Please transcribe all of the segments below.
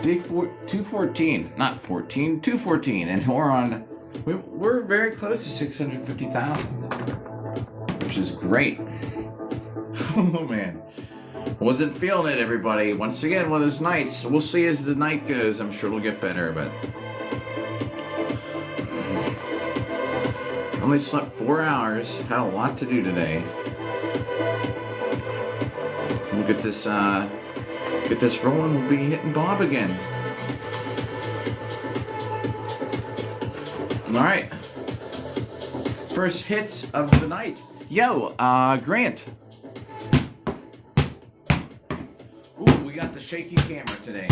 Day 214, not 14, 214, and we're very close to 650,000, which is great. Oh man, wasn't feeling it, everybody. Once again, one of those nights. We'll see as the night goes. I'm sure it'll get better, but only slept 4 hours. Had a lot to do today. We'll get this rolling. We'll be hitting Bob again. All right. First hits of the night. Yo, Grant. Ooh, we got the shaky camera today.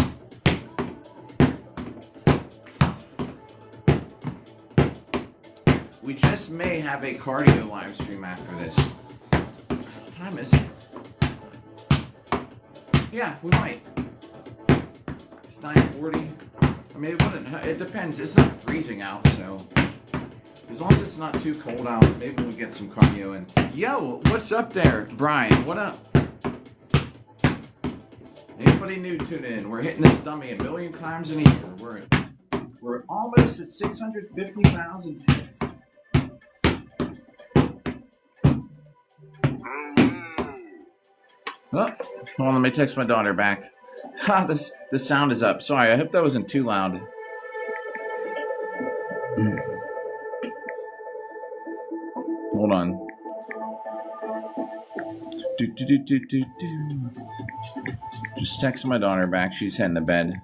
We just may have a cardio live stream after this. What time is it? Yeah, we might. It's 9:40. I mean, it depends. It's not freezing out, so as long as it's not too cold out, maybe we'll get some cardio in. Yo, what's up there, Brian? What up? Anybody new tuning in? We're hitting this dummy 1 million times in a year. We're almost at 650,000 hits. Oh, hold on, let me text my daughter back. The sound is up. Sorry, I hope that wasn't too loud. Hold on. Just text my daughter back. She's heading to bed.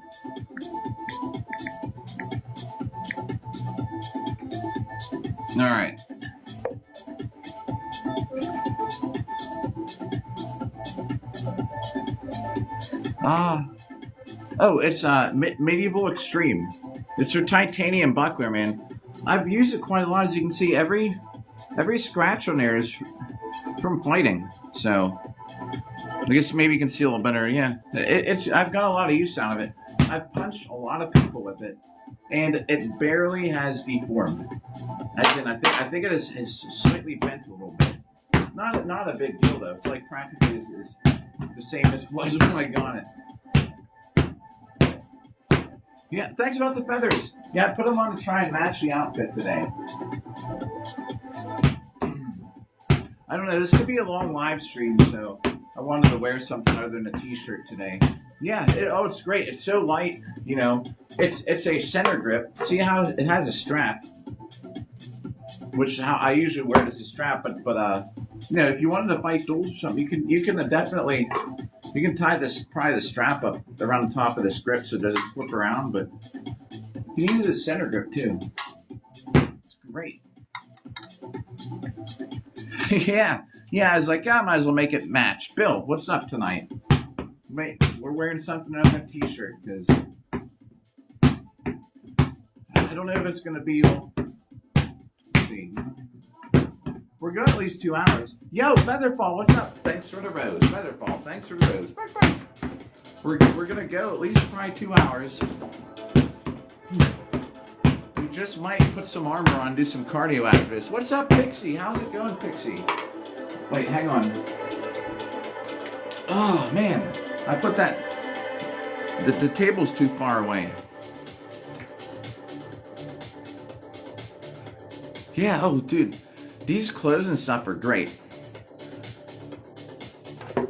All right. Oh, it's Medieval Extreme. It's her titanium buckler, man. I've used it quite a lot. As you can see, every scratch on there is from fighting. So I guess maybe you can see a little better. Yeah, I've got a lot of use out of it. I've punched a lot of people with it, and it barely has deformed. As in, I think it has slightly bent a little bit. Not a big deal though. It's like practically is the same as was when I got it. Yeah, thanks about the feathers. Yeah, I put them on to try and match the outfit today. I don't know, this could be a long live stream, so I wanted to wear something other than a t-shirt today. Yeah, it's great. It's so light, you know. It's a center grip. See how it has a strap, which how I usually wear it as a strap, but you know, if you wanted to fight duels or something, you can definitely. You can tie probably the strap up around the top of this grip so it doesn't flip around, but you can use it as center grip too. It's great. yeah, I was like, I might as well make it match. Bill, what's up tonight? Wait, we're wearing something on that t-shirt because I don't know if it's going to be. Let's see. We're going at least 2 hours. Yo, Featherfall, what's up? Thanks for the rose. Featherfall, thanks for the rose. Bye, bye. We're going to go at least probably 2 hours. We just might put some armor on, do some cardio after this. What's up, Pixie? How's it going, Pixie? Wait, hang on. Oh, man. I put that... The table's too far away. Yeah, oh, dude. These clothes and stuff are great.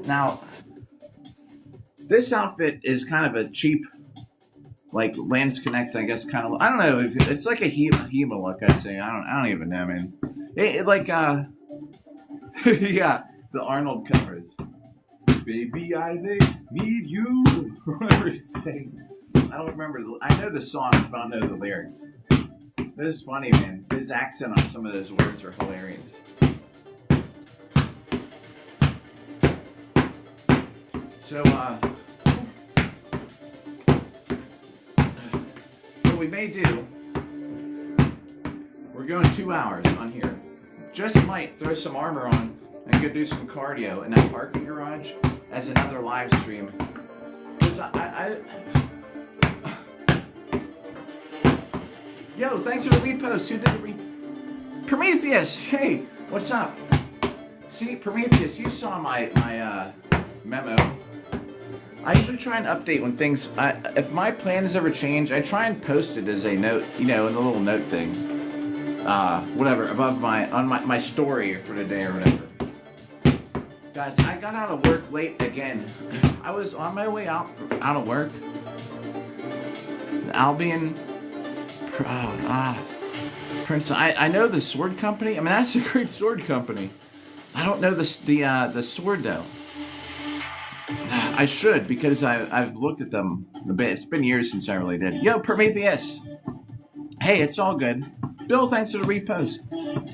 Now, this outfit is kind of a cheap, like Lance Connect, I guess, kind of. I don't know. It's like a Hema look, I'd say. I don't even know, man. It like yeah, the Arnold covers. Baby, I need you. Whatever he's saying. I don't remember. I know the songs, but I don't know the lyrics. This is funny, man. His accent on some of those words are hilarious. So, what we may do, we're going 2 hours on here. Just might throw some armor on and go do some cardio in that parking garage as another live stream. Because Yo, thanks for the repost. Who did the Prometheus! Hey, what's up? See, Prometheus, you saw my memo. I usually try and update when things. If my plans ever change, I try and post it as a note, in the little note thing, whatever, above my story for the day or whatever. Guys, I got out of work late again. I was on my way out of work. Albion, Prince. I know the sword company. I mean, that's a great sword company. I don't know the sword though. I should, because I've looked at them a bit. It's been years since I really did. Yo, Prometheus! Hey, it's all good. Bill, thanks for the repost.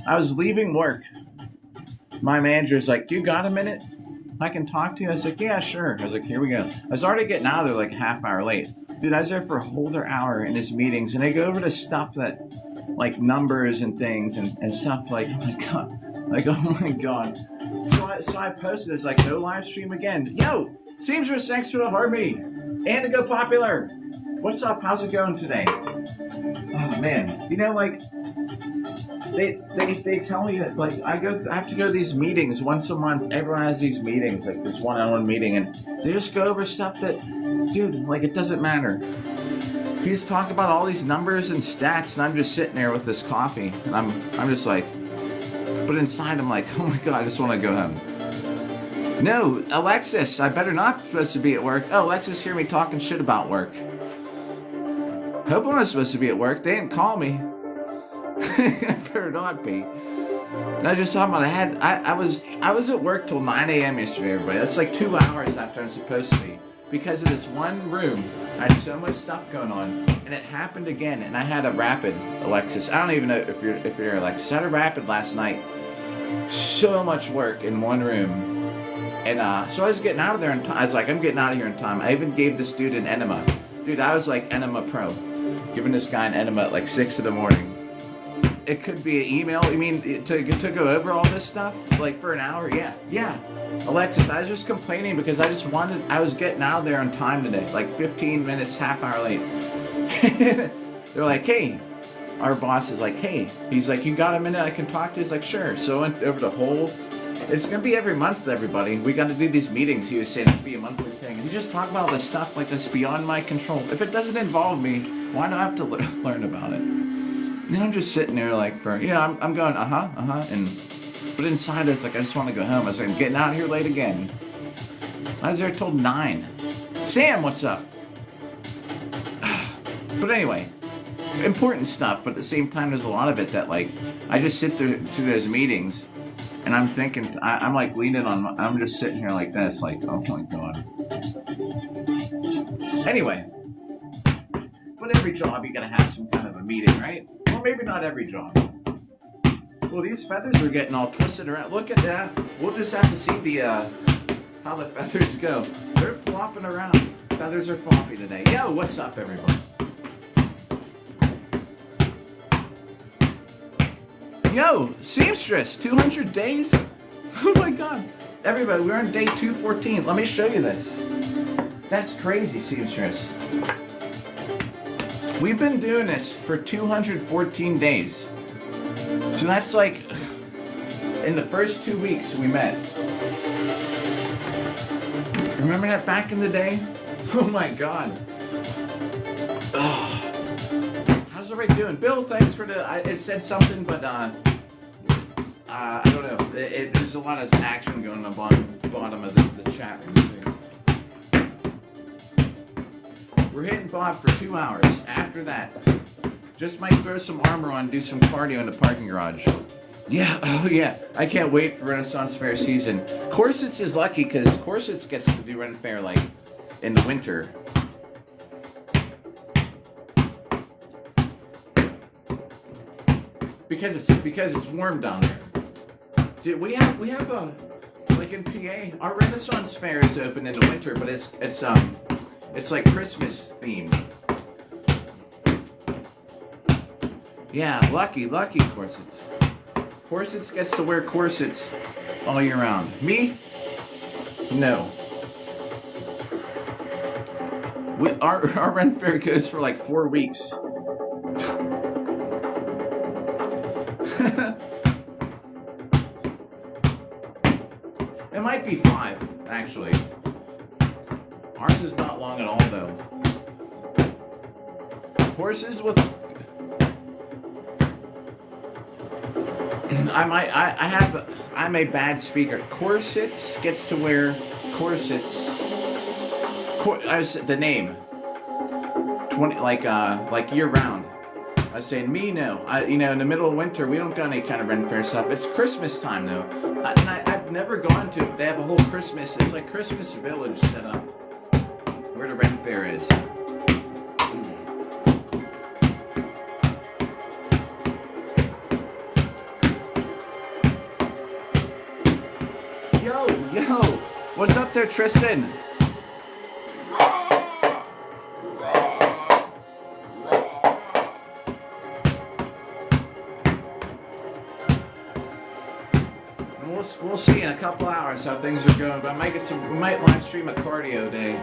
I was leaving work. My manager's like, "You got a minute? I can talk to you?" I was like, "Yeah, sure." I was like, "Here we go." I was already getting out of there like a half hour late. Dude, I was there for a whole other hour in his meetings, and they go over the stuff that, like numbers and things and stuff like, oh my god. So I posted, it's like, no live stream again. Yo, Seamstress, thanks for the Harvey. And to go popular. What's up? How's it going today? Oh man, they tell me that, like, I have to go to these meetings once a month. Everyone has these meetings, like this one-on-one meeting, and they just go over stuff that, dude, like, it doesn't matter. You just talk about all these numbers and stats, and I'm just sitting there with this coffee, and I'm just like, but inside I'm like, oh my god, I just want to go home. No, Alexis, I better not supposed to be at work. Oh, Alexis, hear me talking shit about work. Hope I'm not supposed to be at work. They didn't call me. I better not be. I just talking about I was at work till 9 a.m. yesterday, everybody. That's like 2 hours after I'm supposed to be. Because of this one room, I had so much stuff going on, and it happened again. And I had a rapid, Alexis. I don't even know if you're Alexis. I had a rapid last night. So much work in one room, and so I was getting out of there in time. I was like, I'm getting out of here in time. I even gave this dude an enema. Dude, I was like Enema Pro, giving this guy an enema at like 6 in the morning. It could be an email. You mean to go over all this stuff like for an hour? Yeah. Alexis, I was just complaining because I was getting out of there on time today, like 15 minutes, half hour late. They're like, hey, our boss is like, hey, he's like, you got a minute I can talk to you? He's like, sure. So I went over the whole, it's gonna be every month, everybody. We got to do these meetings. He was saying it's be a monthly thing, and you just talk about all this stuff like this beyond my control. If it doesn't involve me, why do I have to learn about it? And I'm just sitting there like for, I'm going, but inside I was like, I just want to go home. I was like, I'm getting out of here late again. I was there till 9. Sam, what's up? But anyway, important stuff, but at the same time, there's a lot of it that, like, I just sit through those meetings, and I'm thinking, I'm like leaning on, I'm just sitting here like this, like, oh my god. Anyway, but every job, you gotta have some kind of a meeting, right? Well, maybe not every job. Well, these feathers are getting all twisted around. Look at that. We'll just have to see how the feathers go. They're flopping around. Feathers are floppy today. Yo, what's up, everybody? Yo, Seamstress, 200 days? Oh my god. Everybody, we're on day 214. Let me show you this. That's crazy, Seamstress. We've been doing this for 214 days. So that's like, in the first 2 weeks we met. Remember that back in the day? Oh my god. Oh. How's everybody doing? Bill, thanks for it said something, but I don't know. There's a lot of action going on the bottom of the chat room. We're hitting Bob for 2 hours. After that, just might throw some armor on, do some cardio in the parking garage. Yeah, oh yeah. I can't wait for Renaissance Fair season. Corsets is lucky because Corsets gets to do Ren Fair like in the winter. Because it's warm down there. Dude, we have a, like in PA, our Renaissance Fair is open in the winter, but it's like Christmas themed. Yeah, lucky corsets. Corsets gets to wear corsets all year round. Me? No. Our Ren Fair goes for like 4 weeks. It might be 5, actually. Ours is not long at all, though. Horses with... I'm a bad speaker. Corsets gets to wear corsets. The name. 20, like year round. I was saying, me, no. In the middle of winter, we don't got any kind of Ren Fair stuff. It's Christmas time, though. I've never gone to it. They have a whole Christmas, it's like Christmas village set up where the Ren Fair is. Yo, what's up there, Tristan? We'll see in a couple hours how things are going, but we might live stream a cardio day.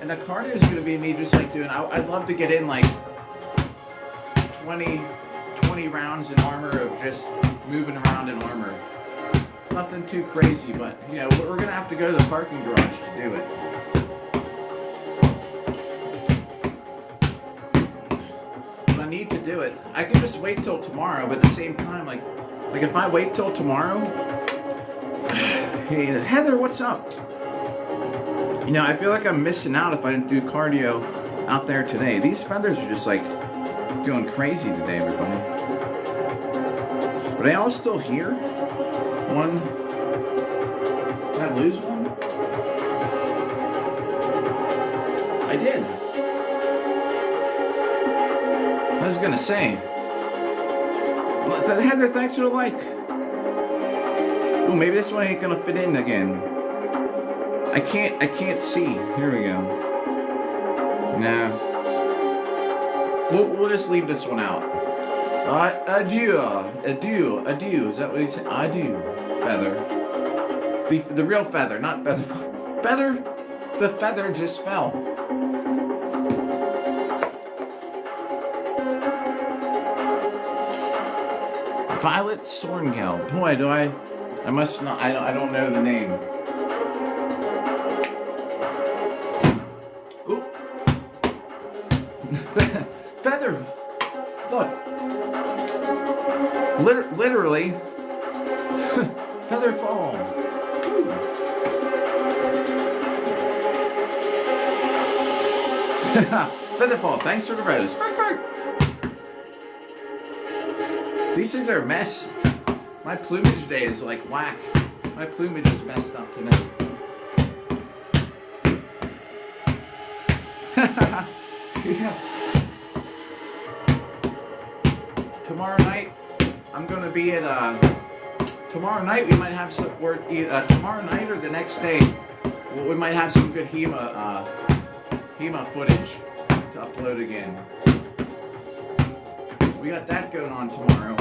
And the cardio is going to be me just like doing, I'd love to get in like 20 rounds in armor of just moving around in armor. Nothing too crazy, but we're going to have to go to the parking garage to do it. But I need to do it. I can just wait till tomorrow, but at the same time, like if I wait till tomorrow... Hey, Heather, what's up? I feel like I'm missing out if I didn't do cardio out there today. These feathers are just like going crazy today, everybody. Are they all still here? One. Did I lose one? I did. I was gonna say. Heather, thanks for the like. Oh, maybe this one ain't gonna fit in again. I can't see. Here we go. Nah. We'll just leave this one out. Adieu. Is that what he said? Adieu. Feather. The real feather, not feather. Feather? The feather just fell. Violet Sorngal. Boy, I must not. I don't know the name. Oop. Feather. Look. Literally. Feather fall. Feather fall. Thanks for the rose. These things are a mess. My plumage day is like whack. My plumage is messed up today. Yeah. Tomorrow night, I'm going to be at, tomorrow night we might have some work, tomorrow night or the next day, we might have some good HEMA footage to upload again. We got that going on tomorrow.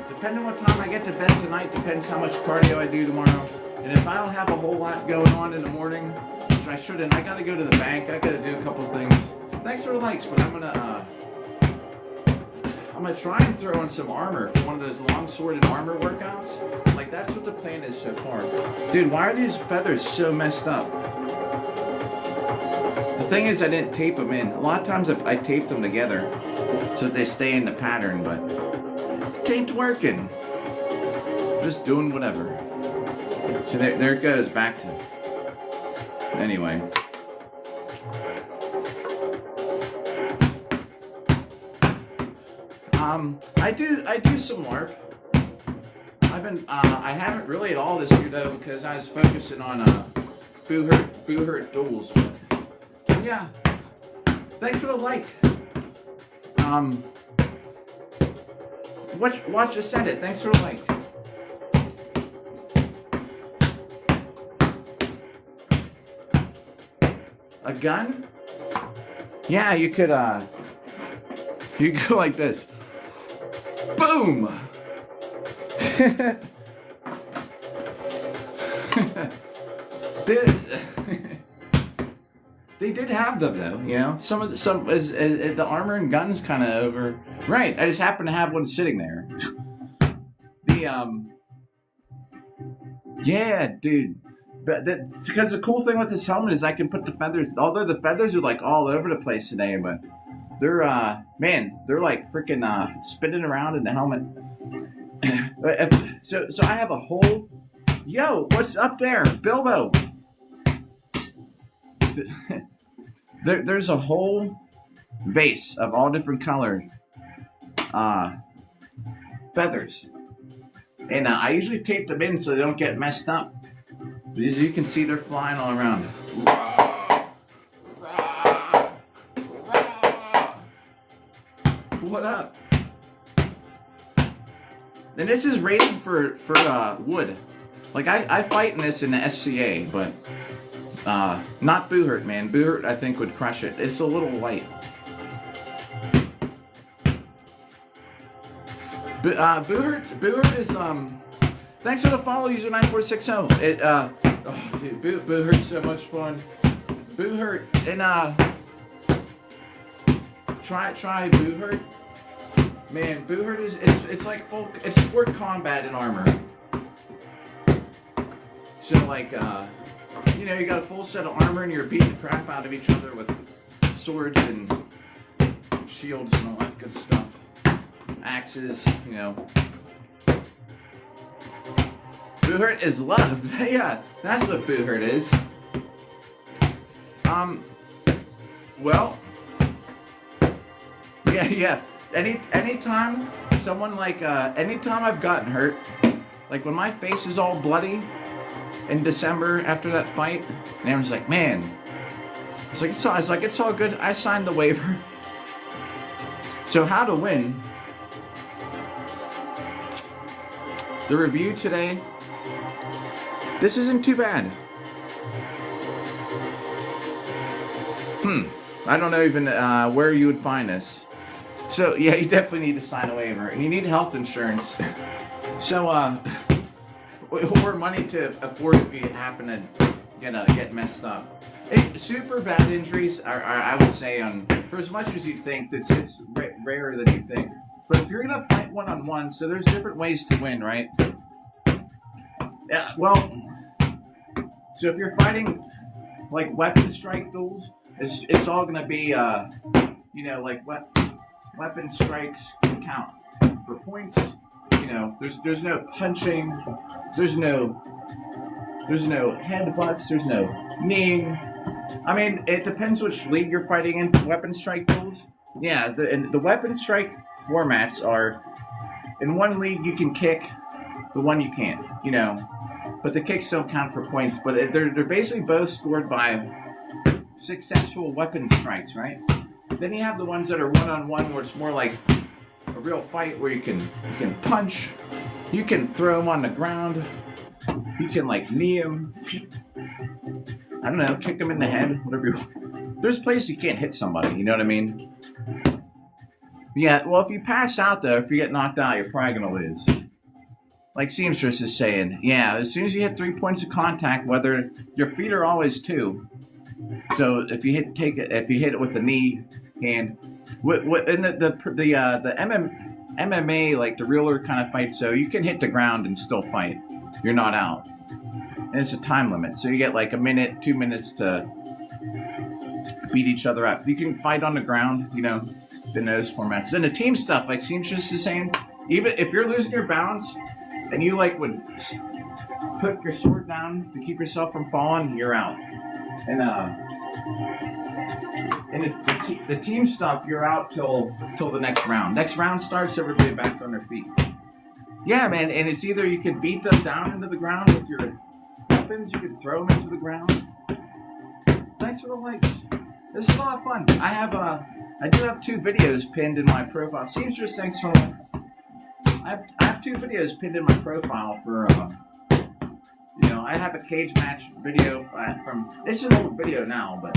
Depending on what time I get to bed tonight, depends how much cardio I do tomorrow. And if I don't have a whole lot going on in the morning, which I shouldn't, I gotta go to the bank, I gotta do a couple things. Thanks for the likes, but I'm gonna try and throw in some armor for one of those long-sworded armor workouts. Like, that's what the plan is so far. Dude, why are these feathers so messed up? The thing is, I didn't tape them in. A lot of times I taped them together so that they stay in the pattern, but it ain't working. Just doing whatever. So there it goes, back to... Anyway. I do some LARP. I haven't really at all this year though because I was focusing on Boo Hurt duels. But yeah, thanks for the like. Watch just send it. Thanks for the like. A gun? Yeah, you could go like this. Boom! They did have them though, you know. Some of the armor and guns kind of over. Right. I just happen to have one sitting there. Yeah, dude. But because the cool thing with this helmet is I can put the feathers. Although the feathers are like all over the place today, but they're they're like freaking spinning around in the helmet. So I have a whole. Yo, what's up there, Bilbo? There's a whole vase of all different colors feathers, and I usually tape them in so they don't get messed up. As you can see, they're flying all around. What up? And this is rated for wood. Like I fight in this in the SCA, but not Boohurt, man. Boohurt I think would crush it. It's a little light. Boohurt is thanks for the follow, user 9460. It dude, Boohurt's so much fun. Boohurt and try Boohurt. Man, Boohurt is it's like it's sport combat in armor. So like you know, you got a full set of armor and you're beating the crap out of each other with swords and shields and all that good stuff. Axes, you know. Boohurt is love. Yeah, that's what Boohurt is. Well, yeah. Anytime someone like anytime I've gotten hurt, like when my face is all bloody in December after that fight, and everyone's like, man, it's all good. I signed the waiver. So how to win? The review today. This isn't too bad. I don't know even where you would find this. So yeah, you definitely need to sign a waiver, and you need health insurance. So or money to afford if you happen to get messed up. Super bad injuries are I would say for as much as you think, it's rarer than you think. But if you're gonna fight one-on-one, so there's different ways to win, right? Yeah. Well, so if you're fighting like weapon strike duels, it's all gonna be like weapon strikes can count for points. You know, there's no punching, there's no headbutts, there's no kneeing. I mean, it depends which league you're fighting in for weapon strike duels. Yeah, the weapon strike formats are, in one league you can kick, the one you can't, you know, but the kicks don't count for points, but they're basically both scored by successful weapon strikes, right? Then you have the ones that are one-on-one where it's more like a real fight where you can punch, you can throw them on the ground, you can like knee them, I don't know, kick them in the head, whatever you want. There's places you can't hit somebody, you know what I mean? Yeah, well, if you pass out, though, if you get knocked out, you're probably going to lose. Like Seamstress is saying, yeah, as soon as you hit 3 points of contact, whether your feet are always 2. So if you hit it with the knee hand, in the MMA, like the realer kind of fight, so you can hit the ground and still fight. You're not out. And it's a time limit, so you get like a minute, 2 minutes to beat each other up. You can fight on the ground, you know. In those formats. Then the team stuff, like Seamstress is saying, even if you're losing your balance and you like would put your sword down to keep yourself from falling, you're out. And the team stuff, you're out till the next round. Next round starts, everybody back on their feet. Yeah, man, and it's either you can beat them down into the ground with your weapons, you can throw them into the ground. Thanks for the likes. This is a lot of fun. I do have 2 videos pinned in my profile. Seamstress, thanks for the likes. I have 2 videos pinned in my profile for, I have a cage match video from, it's an old video now, but,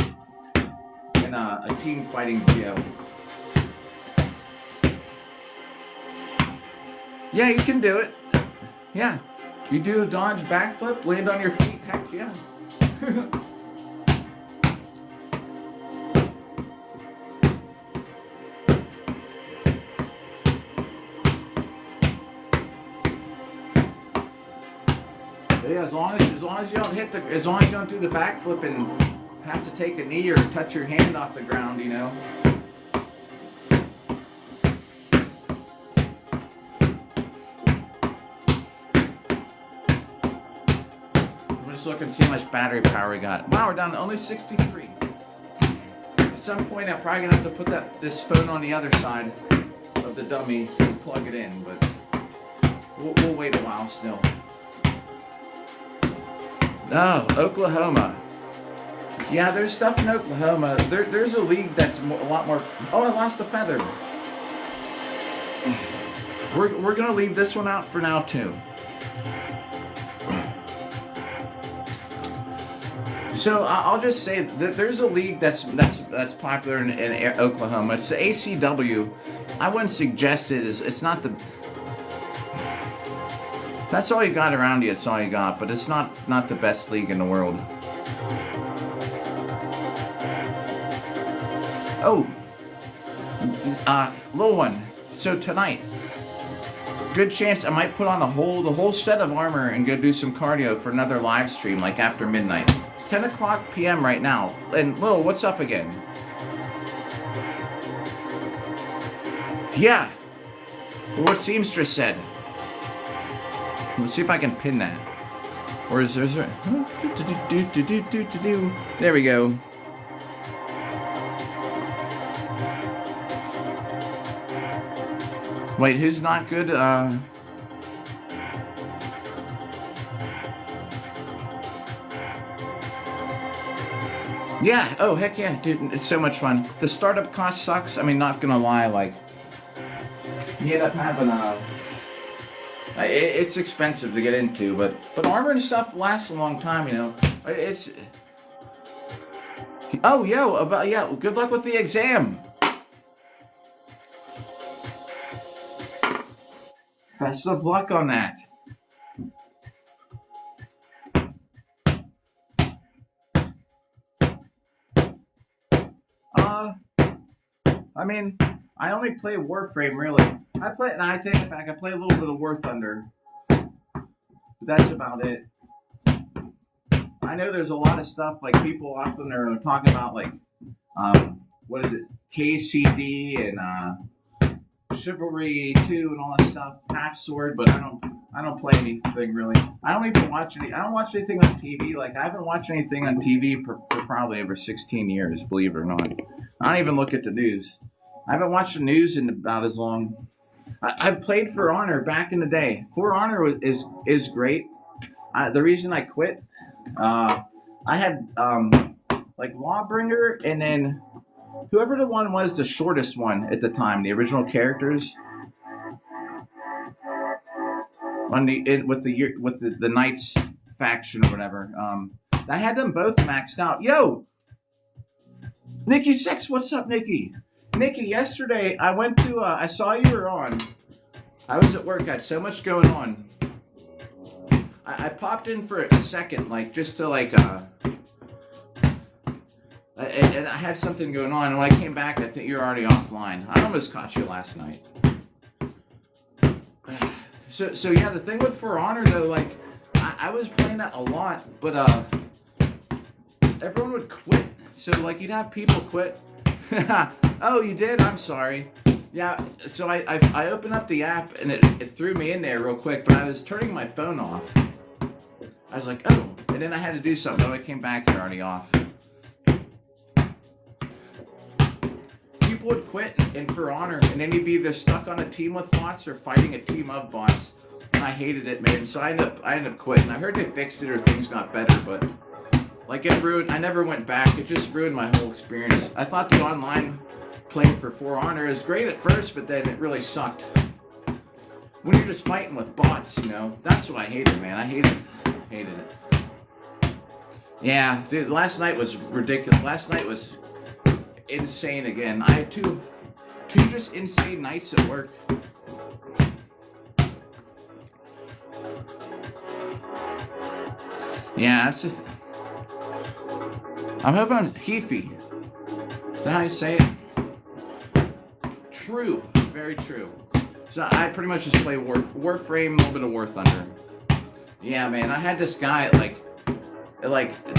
and a team fighting video. Yeah, you can do it. Yeah. You do a dodge backflip, land on your feet, heck yeah. Yeah, as long as you don't as long as you don't do the backflip and have to take a knee or touch your hand off the ground, you know. I'm just looking to see how much battery power we got. Wow, we're down to only 63. At some point, I'm probably gonna have to put this phone on the other side of the dummy and plug it in, but we'll wait a while still. Oh, Oklahoma. Yeah, there's stuff in Oklahoma. There's a league that's a lot more. Oh, I lost a feather. We're gonna leave this one out for now too. So I'll just say that there's a league that's popular in Oklahoma. It's the ACW. I wouldn't suggest it. It's not the. That's all you got around you. It's all you got, but it's not the best league in the world. Oh, little one. So tonight, good chance I might put on the whole set of armor and go do some cardio for another live stream, like after midnight. It's 10 o'clock p.m. right now. And Lil, what's up again? Yeah. What Seamstress said. Let's see if I can pin that. Or is there... There we go. Wait, who's not good? Yeah, oh heck yeah, dude, it's so much fun. The startup cost sucks. I mean, not gonna lie, like, you end up having it's expensive to get into, but armor and stuff lasts a long time, you know. It's... Oh, yeah, good luck with the exam. Best of luck on that. I mean, I only play Warframe, really. I take it back, I play a little bit of War Thunder. But that's about it. I know there's a lot of stuff, like, people often are talking about, like, what is it, KCD and, Chivalry 2 and all that stuff, Half Sword, but I don't play anything really. I don't watch anything on TV. Like, I haven't watched anything on TV for probably over 16 years, believe it or not. I don't even look at the news. I haven't watched the news in about as long. I've played For Honor back in the day. For Honor is great. The reason I quit, I had like Lawbringer, and then whoever the one was, the shortest one at the time, the original characters on with the Knights faction or whatever. I had them both maxed out. Yo, Nikki Six, what's up, Nikki? Nikki, yesterday I went to. I saw you were on. I was at work. I had so much going on. I popped in for a second, like just to like. And I had something going on, and when I came back, I think you were already offline. I almost caught you last night. So yeah, the thing with For Honor though, like I was playing that a lot, but everyone would quit. So like you'd have people quit. Oh, you did? I'm sorry. Yeah. So I opened up the app and it threw me in there real quick, but I was turning my phone off. I was like, oh, and then I had to do something. When I came back, you're already off. People would quit in For Honor, and then you'd be either stuck on a team with bots or fighting a team of bots. And I hated it, man. So I ended up quitting. I heard they fixed it or things got better, but like it ruined. I never went back. It just ruined my whole experience. I thought the online playing For Honor is great at first, but then it really sucked. When you're just fighting with bots, you know, that's what I hated, man. I hated it. Yeah, dude. Last night was ridiculous. Last night was insane again. I had two just insane nights at work. Yeah, that's just. I'm hoping Heafy. Is that how you say it? True, very true. So I pretty much just play Warframe, a little bit of War Thunder. Yeah, man, I had this guy at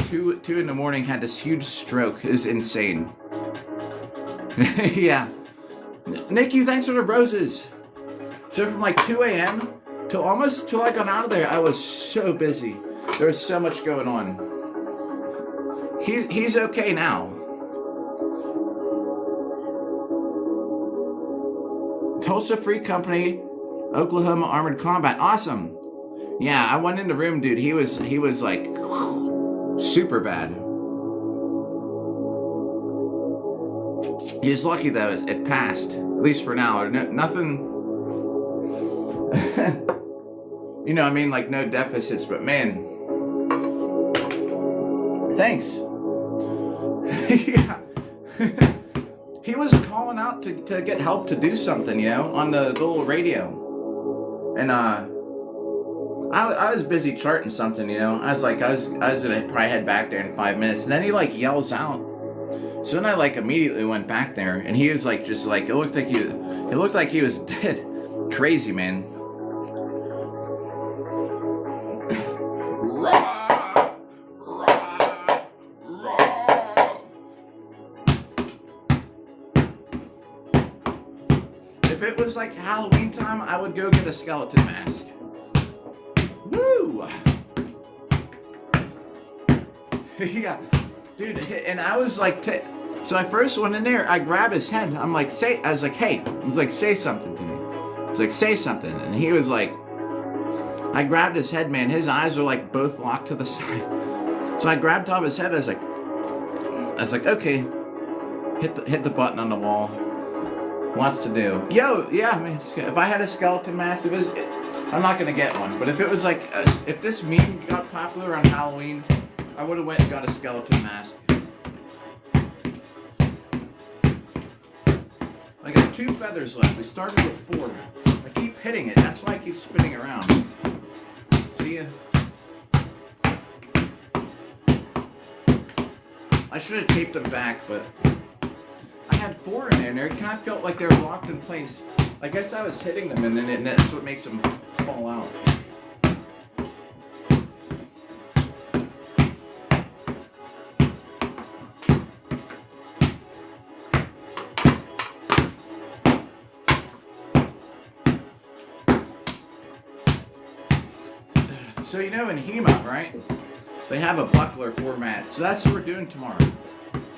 2 in the morning had this huge stroke. It was insane. Yeah. Nikki, thanks for the roses. So from like 2 a.m. till I got out of there, I was so busy. There was so much going on. He's okay now. Tulsa Free Company, Oklahoma Armored Combat. Awesome. Yeah, I went in the room, dude. He was like super bad. He's lucky though, it passed. At least for now. Nothing. You know, I mean, like no deficits, but man. Thanks. Yeah. He was calling out to get help to do something, you know, on the little radio. And I was busy charting something, you know. I was gonna probably head back there in 5 minutes. And then he like yells out. So then I like immediately went back there, and he was like just like it looked like he was dead. Crazy, man. If it was like Halloween time, I would go get a skeleton mask. Woo! Yeah, dude, and I was like, so I first went in there, I grabbed his head, I was like, hey, he's like, say something to me. He's like, say something, and he was like, I grabbed his head, man, his eyes were like both locked to the side. So I grabbed top of his head, I was like, okay, hit the button on the wall. Wants to do. Yo, yeah, man. If I had a skeleton mask, I'm not gonna get one. But if it was like, if this meme got popular on Halloween, I would have went and got a skeleton mask. I got 2 feathers left. We started with 4. I keep hitting it. That's why I keep spinning around. See ya. I should have taped them back, but I had 4 in there, and it kind of felt like they were locked in place. I guess I was hitting them, and then that's what makes them fall out. So you know in HEMA, right? They have a buckler format. So that's what we're doing tomorrow.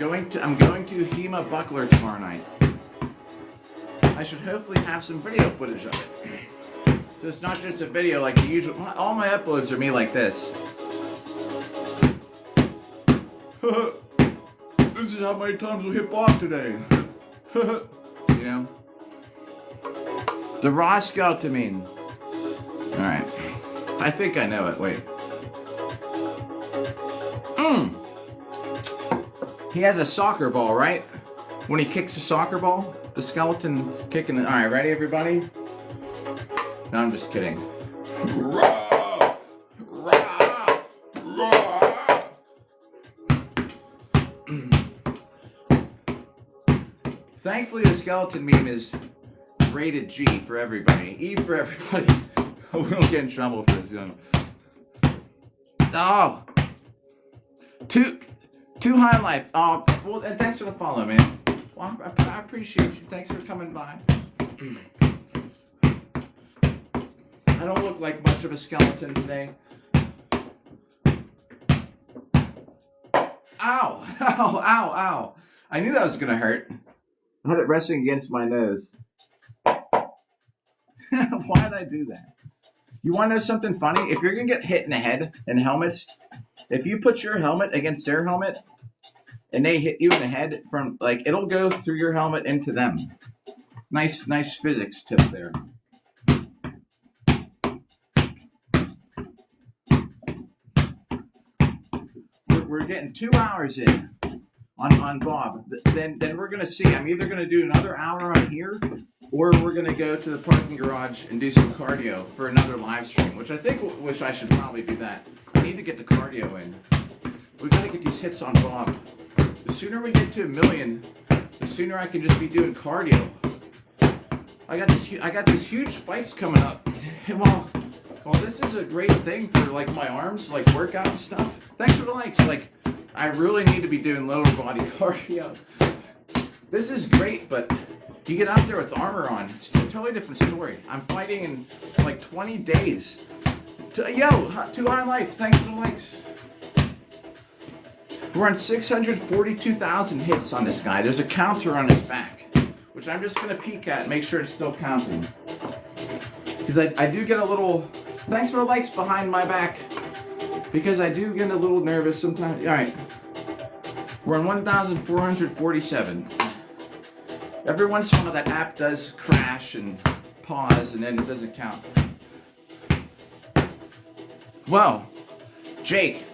I'm going to HEMA buckler tomorrow night. I should hopefully have some video footage of it. So it's not just a video like the usual. All my uploads are me like this. This is how many times we hit block today. You know? The raw skeleton mean. Alright. I think I know it. Wait. He has a soccer ball, right? When he kicks a soccer ball, the skeleton kicking it. All right, ready, everybody? No, I'm just kidding. Thankfully, the skeleton meme is rated G for everybody. E for everybody. We don't get in trouble for this. Oh! Too high life. Oh, well, and thanks for the follow, man. Well, I appreciate you. Thanks for coming by. I don't look like much of a skeleton today. Ow! Ow! Ow! Ow! I knew that was gonna hurt. I had it resting against my nose. Why did I do that? You want to know something funny? If you're gonna get hit in the head in helmets, if you put your helmet against their helmet and they hit you in the head from it'll go through your helmet into them. Nice physics tip there. We're getting 2 hours in on Bob. Then we're gonna see. I'm either gonna do another hour on here, or we're gonna go to the parking garage and do some cardio for another live stream. Which I should probably do that. I need to get the cardio in. We gotta get these hits on Bob. The sooner we get to 1 million, the sooner I can just be doing cardio. I got these huge fights coming up. Well, Well, this is a great thing for like my arms, like workout and stuff. Thanks for the likes. Like, I really need to be doing lower body cardio. This is great, but you get out there with armor on, it's a totally different story. I'm fighting in like 20 days. Yo, 2 Iron Life, thanks for the likes. We're on 642,000 hits on this guy. There's a counter on his back, which I'm just gonna peek at and make sure it's still counting. Because I do get a little, thanks for the likes behind my back, because I do get a little nervous sometimes. All right, we're on 1,447. Every once in a while that app does crash and pause and then it doesn't count. Well, Jake,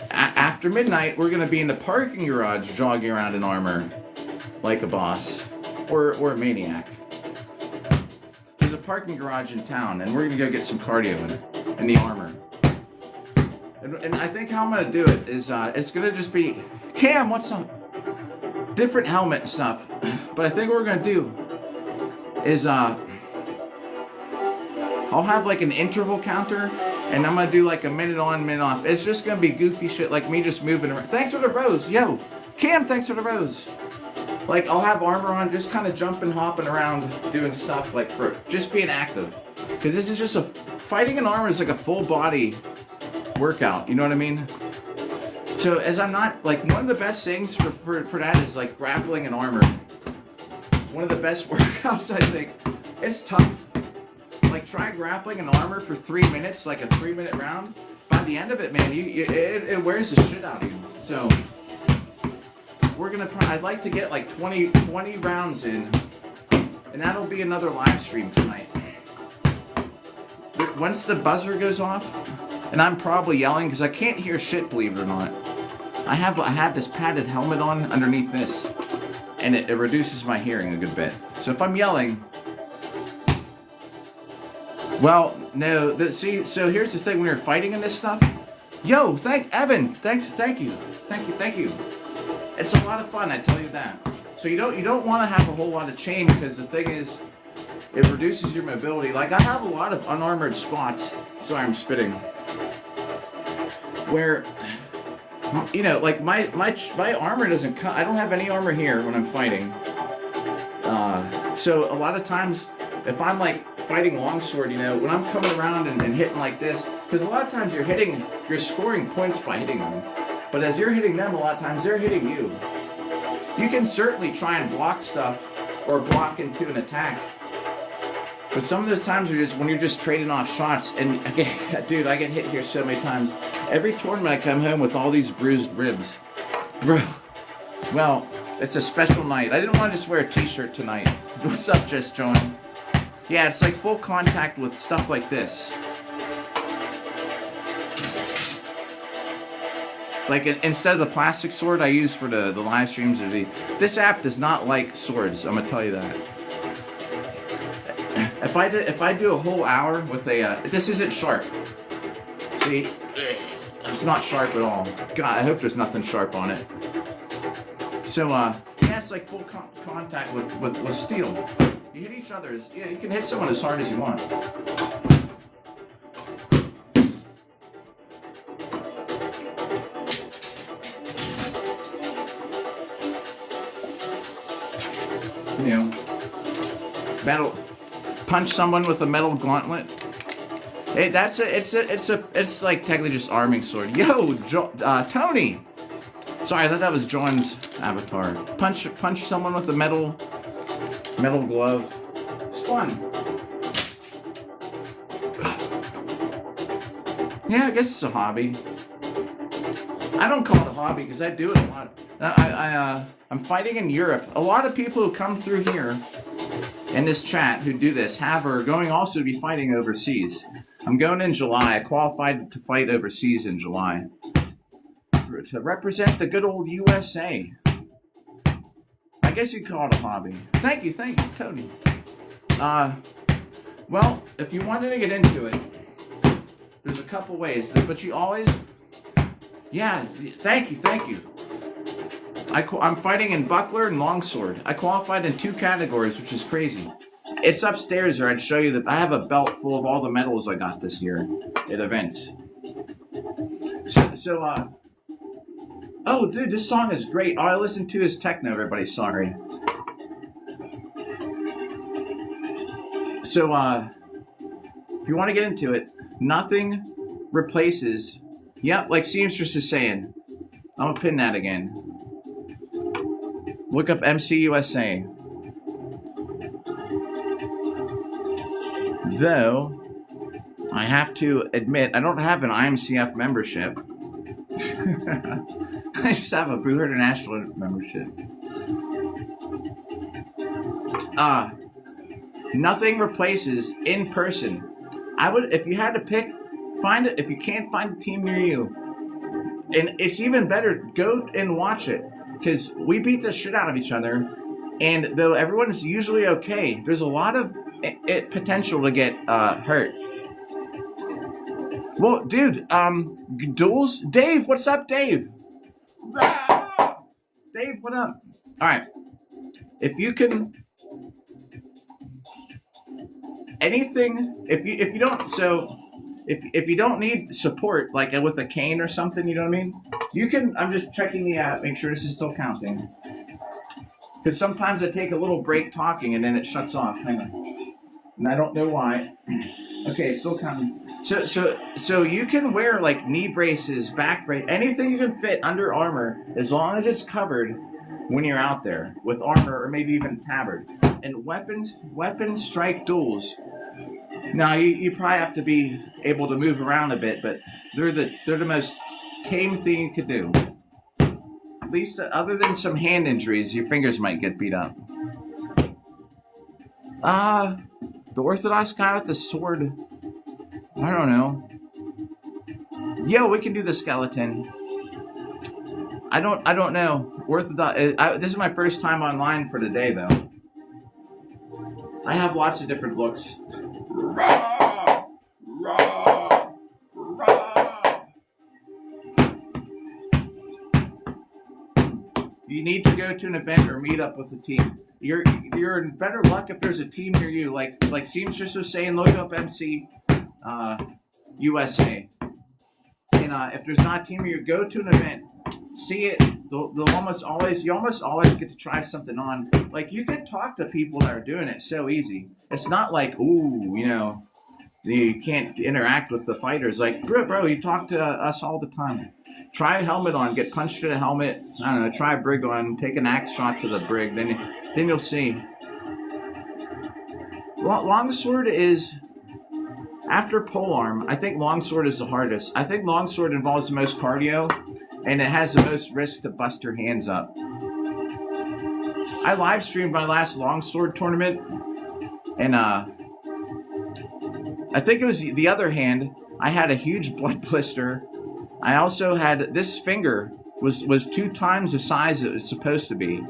after midnight, we're gonna be in the parking garage jogging around in armor like a boss or a maniac. There's a parking garage in town and we're gonna go get some cardio in the armor. And I think how I'm gonna do it is it's gonna just be, Cam, what's up? Different helmet and stuff. But I think what we're gonna do is I'll have like an interval counter and I'm gonna do like a minute on, minute off. It's just gonna be goofy shit like me just moving around. Thanks for the rose, yo. Cam, thanks for the rose. Like I'll have armor on, just kind of jumping, hopping around, doing stuff like for just being active. Cause this is just fighting in armor is like a full body workout, you know what I mean? So as I'm not, like one of the best things for that is like grappling in armor. One of the best workouts, I think. It's tough. Like try grappling in armor for 3 minutes, like a 3-minute round. By the end of it, man, it wears the shit out of you. So we're gonna, I'd like to get like 20 rounds in, and that'll be another live stream tonight. Once the buzzer goes off, and I'm probably yelling because I can't hear shit, believe it or not. I have this padded helmet on underneath this, and it reduces my hearing a good bit. So if I'm yelling, well, no. See, so here's the thing: when you're fighting in this stuff, yo, Evan, thank you. It's a lot of fun, I tell you that. So you don't want to have a whole lot of chain because the thing is, it reduces your mobility. Like I have a lot of unarmored spots. Sorry, I'm spitting. Where, you know, like my armor doesn't cut. I don't have any armor here when I'm fighting. So a lot of times, if I'm like fighting longsword, you know, when I'm coming around and hitting like this, because a lot of times you're scoring points by hitting them. But as you're hitting them, a lot of times they're hitting you. You can certainly try and block stuff or block into an attack. But some of those times are just when you're just trading off shots, and dude, I get hit here so many times. Every tournament I come home with all these bruised ribs. Bro, well, it's a special night. I didn't want to just wear a t-shirt tonight. What's up, Just John? Yeah, it's like full contact with stuff like this. Like instead of the plastic sword I use for the live streams, this app does not like swords. I'm gonna tell you that. If I do a whole hour with a this isn't sharp. See, it's not sharp at all. God, I hope there's nothing sharp on it. So yeah, it's like full contact with steel. You hit each other. Yeah, you can hit someone as hard as you want. You know, punch someone with a metal gauntlet. Hey, it's like technically just arming sword. Yo, Tony. Sorry, I thought that was John's avatar. Punch someone with a metal glove. It's fun. Yeah, I guess it's a hobby. I don't call it a hobby because I do it a lot. I'm fighting in Europe. A lot of people who come through here in this chat who do this are going also to be fighting overseas. I'm going in July. I qualified to fight overseas in July to represent the good old USA. I guess you'd call it a hobby. Thank you, Tony. Well, if you wanted to get into it, there's a couple ways, but you always, yeah, thank you. I'm fighting in buckler and longsword. I qualified in 2 categories, which is crazy. It's upstairs, or I'd show you that I have a belt full of all the medals I got this year at events. Oh, dude, this song is great. All I listen to is techno, everybody. Sorry. So, if you want to get into it, nothing replaces. Yep, like Seamstress is saying. I'm gonna pin that again. Look up MCUSA. Though, I have to admit, I don't have an IMCF membership. I just have a Blue Herd International membership. Nothing replaces in person. I would, if you had to pick, find it. If you can't find a team near you, and it's even better, go and watch it, because we beat the shit out of each other. And though everyone's usually okay, there's a lot of potential to get hurt. Well, dude, duels. Dave, what's up, Dave? Dave, what up? All right, if you can. Anything, if you don't, so if you don't need support, like with a cane or something, you know what I mean? You can, I'm just checking the app, make sure this is still counting. Because sometimes I take a little break talking and then it shuts off. Hang on. And I don't know why. Okay, still counting. So you can wear like knee braces, back brace, anything you can fit under armor, as long as it's covered when you're out there with armor or maybe even tabard. And weapons strike duels. Now you probably have to be able to move around a bit, but they're the most tame thing you could do. At least other than some hand injuries, your fingers might get beat up. The Orthodox guy with the sword. I don't know. Yo, we can do the skeleton. I don't know. Orthodox. This is my first time online for the day, though. I have lots of different looks. Rah! Rah! Rah! You need to go to an event or meet up with a team. You're in better luck if there's a team near you. Like Seamstress was saying, look up MC USA. And if there's not a team near you, go to an event. See it. You almost always get to try something on. Like, you can talk to people that are doing it so easy. It's not like, ooh, you can't interact with the fighters. Like, bro, you talk to us all the time. Try a helmet on, get punched in a helmet. I don't know, try a brig on, take an axe shot to the brig. Then you'll see. Longsword is, after polearm, I think longsword is the hardest. I think longsword involves the most cardio. And it has the most risk to bust your hands up. I live streamed my last longsword tournament, and I think it was the other hand. I had a huge blood blister. I also had, this finger was 2 times the size it was supposed to be.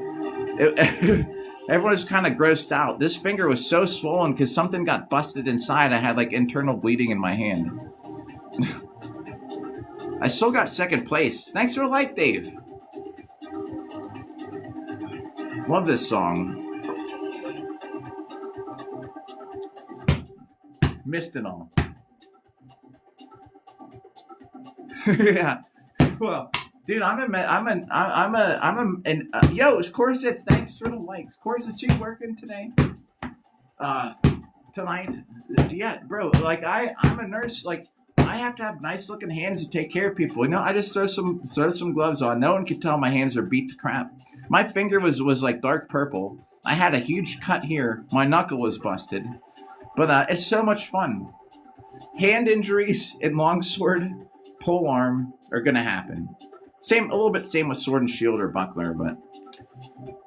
Everyone was kind of grossed out. This finger was so swollen because something got busted inside. I had like internal bleeding in my hand. I still got second place. Thanks for the like, Dave. Love this song. Missed it all. Yeah. Well, dude, yo, Corsets, thanks for the likes. Corsets, you working today? Tonight? Yeah, bro, like I'm a nurse, like I have to have nice looking hands to take care of people. I just throw some gloves on. No one can tell my hands are beat to crap. My finger was like dark purple. I had a huge cut here. My knuckle was busted. But it's so much fun. Hand injuries in longsword, polearm are gonna happen. A little bit same with sword and shield or buckler, but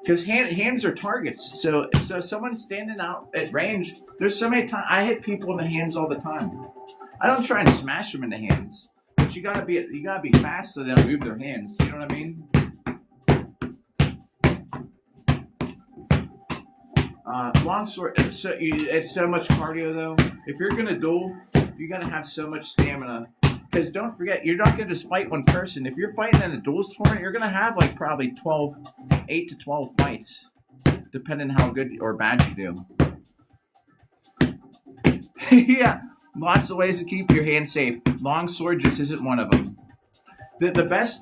because hands are targets. So someone's standing out at range. There's so many times I hit people in the hands all the time. I don't try and smash them in the hands, but you gotta be fast so they don't move their hands. You know what I mean? Longsword. It's so much cardio though. If you're gonna duel, you gotta have so much stamina. Because don't forget, you're not gonna just fight one person. If you're fighting in a duels tournament, you're gonna have like probably 8 to 12 fights, depending how good or bad you do. Yeah, lots of ways to keep your hand safe. Longsword just isn't one of them. The best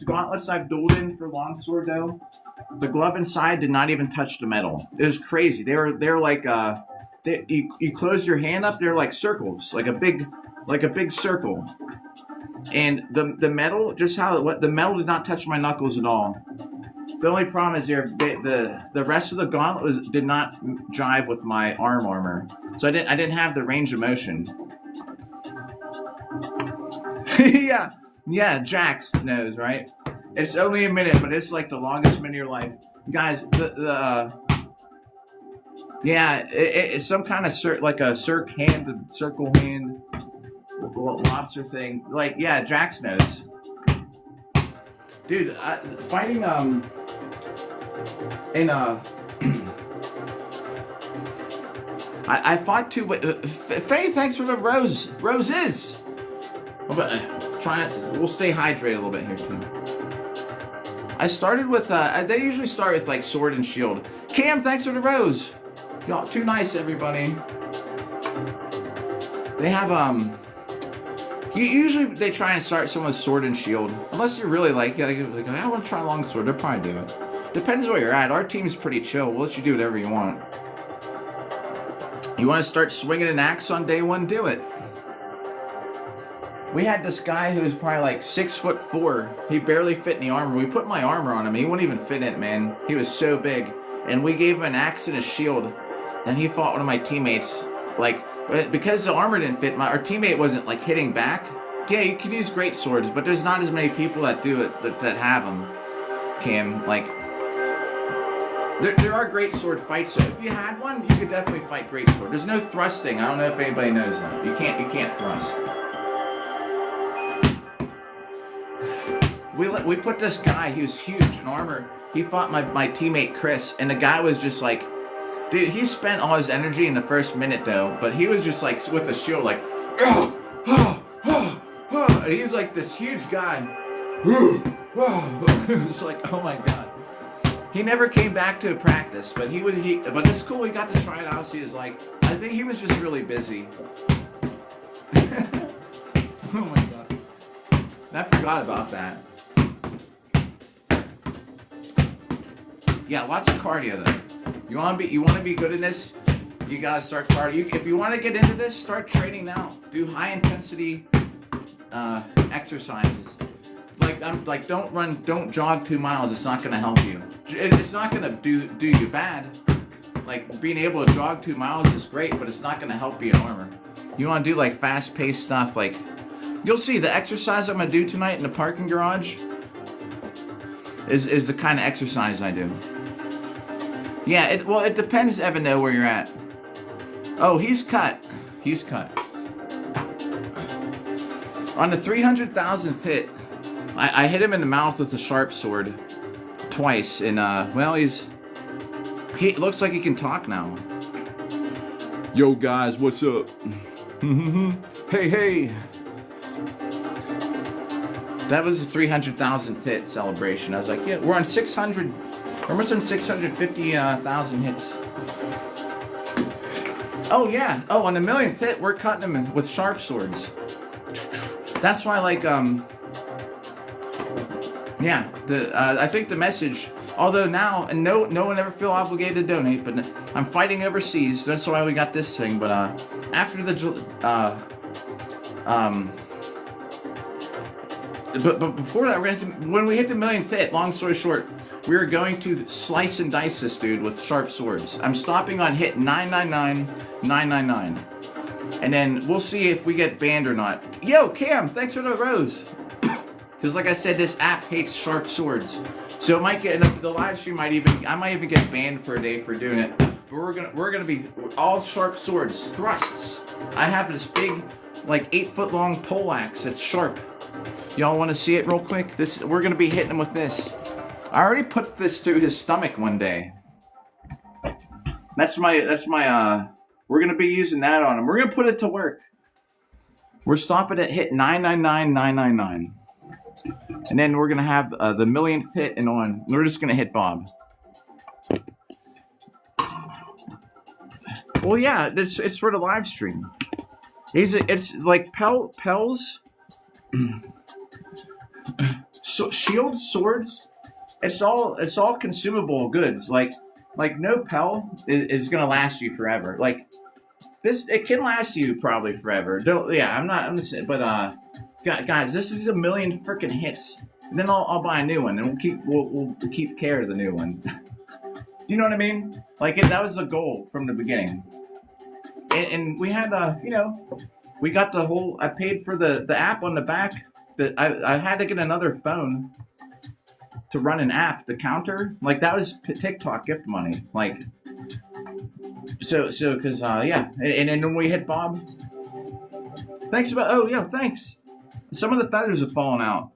gauntlets I've dueled in for longsword though, the glove inside did not even touch the metal. It was crazy. They're like you close your hand up, they're like circles, like a big circle. And the metal, just how what the metal did not touch my knuckles at all. The only problem is the rest of the gauntlet did not jive with my armor, so I didn't have the range of motion. Yeah, yeah, Jax knows, right? It's only a minute, but it's like the longest minute of your life, guys. Yeah, it's some kind of like a circle hand, lobster thing. Like, yeah, Jax knows, dude. Fighting in I fought two. Faye, thanks for the roses. We'll stay hydrated a little bit here too. I started with they usually start with like sword and shield. Cam, thanks for the rose. Y'all too nice, everybody. They have usually they try and start someone with sword and shield. Unless you're really like I want to try longsword, they'll probably do it. Depends where you're at. Our team's pretty chill. We'll let you do whatever you want. You want to start swinging an axe on day one? Do it. We had this guy who was probably like 6'4". He barely fit in the armor. We put my armor on him. He wouldn't even fit in it, man. He was so big. And we gave him an axe and a shield. And he fought one of my teammates. Like, because the armor didn't fit, our teammate wasn't like hitting back. Yeah, you can use great swords, but there's not as many people that do it, that have them. Cam, like, there are great sword fights. So if you had one, you could definitely fight great sword. There's no thrusting. I don't know if anybody knows that. You can't thrust. We put this guy, he was huge in armor. He fought my teammate Chris, and the guy was just like, dude, he spent all his energy in the first minute though, but he was just like with a shield like, and he's like this huge guy. It was like, oh my god. He never came back to practice, but but it's cool. He got to try it out. So he was like, I think he was just really busy. Oh my god, I forgot about that. Yeah, lots of cardio though. You want to be good in this. You gotta start cardio. If you want to get into this, start training now. Do high intensity exercises. Don't jog 2 miles. It's not gonna help you. It's not gonna do you bad. Like being able to jog 2 miles is great, but it's not gonna help you in armor. You want to do like fast-paced stuff. Like you'll see the exercise I'm gonna do tonight in the parking garage is the kind of exercise I do. Yeah, it depends, Evan, though, where you're at. Oh, he's cut. He's cut. On the 300,000th hit, I hit him in the mouth with a sharp sword twice, and well, he looks like he can talk now. Yo, guys, what's up? Hey. That was the 300,000th hit celebration. I was like, yeah, we're on 600. We're almost on 650,000 hits. Oh yeah. Oh, on the millionth hit, we're cutting them with sharp swords. That's why, like, yeah. I think the message. Although now, and no one ever feel obligated to donate, but I'm fighting overseas. That's why we got this thing. But after the But before that, when we hit the millionth hit, long story short, we are going to slice and dice this dude with sharp swords. I'm stopping on hit 999. And then we'll see if we get banned or not. Yo, Cam, thanks for the rose. Because like I said, this app hates sharp swords. So it might get, the live stream I might even get banned for a day for doing it. But we're gonna be all sharp swords, thrusts. I have this big, like 8-foot long pole axe that's sharp. Y'all want to see it real quick? We're gonna be hitting him with this. I already put this through his stomach one day. That's my we're gonna be using that on him. We're gonna put it to work. We're stopping at hit 999. And then we're gonna have the millionth hit and on. We're just gonna hit Bob. Well, yeah, it's for the live stream. It's like Pell's shields, swords. It's all consumable goods. Like no Pell is gonna last you forever. Like this, it can last you probably forever. Don't yeah. I'm just but guys, this is a million freaking hits. And then I'll buy a new one, and we'll keep care of the new one. Do you know what I mean? Like that was the goal from the beginning. And we had we got the whole. I paid for the app on the back. But I had to get another phone to run an app. The counter, like that was TikTok gift money. Like so because yeah, and then when we hit Bob, thanks about thanks. Some of the feathers have fallen out.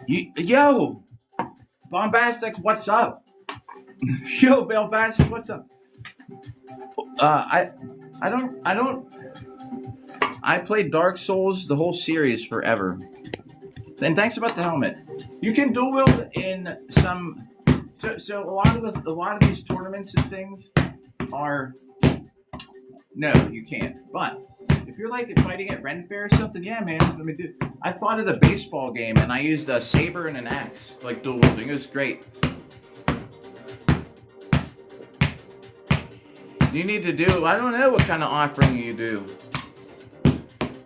Yo, Bombastic, what's up? Yo, Bombastic, what's up? I don't. I played Dark Souls the whole series forever. And thanks about the helmet. You can dual wield in some. So a lot of these tournaments and things are. No, you can't. But if you're like fighting at Ren Fair or something, yeah, man. Let me do. I fought at a baseball game and I used a saber and an axe, like dual wielding. It was great. You need to do. I don't know what kind of offering you do.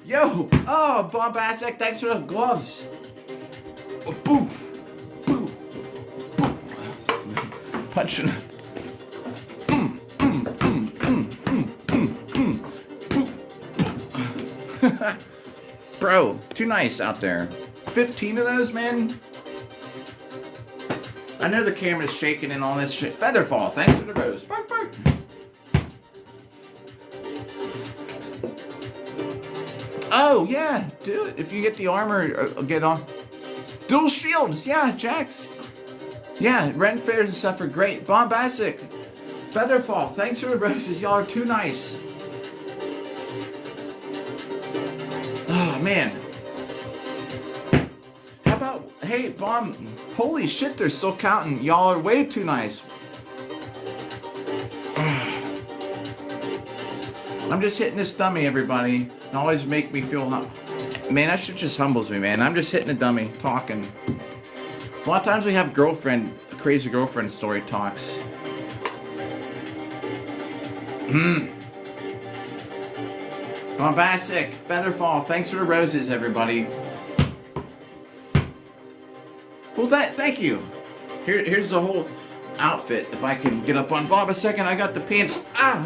Yo! Oh, Bombastic, thanks for the gloves. Oh, boof! Boof! Boof! Punching. Bro, too nice out there. 15 of those, man? I know the camera's shaking and all this shit. Featherfall, thanks for the rose. Bark, bark. Oh, yeah, do it. If you get the armor, get on. Dual shields, yeah, Jax. Yeah, Ren Fairs and stuff are great. Bombastic. Featherfall, thanks for the roses. Y'all are too nice. Oh, man. How about, hey, Bomb. Holy shit, they're still counting. Y'all are way too nice. I'm just hitting this dummy, everybody. It always make me feel man, that shit just humbles me, man. I'm just hitting a dummy, talking. A lot of times we have crazy girlfriend story talks. Bombastic, Featherfall, thanks for the roses, everybody. Well, thank you. Here's the whole outfit. If I can get up on Bob a second, I got the pants.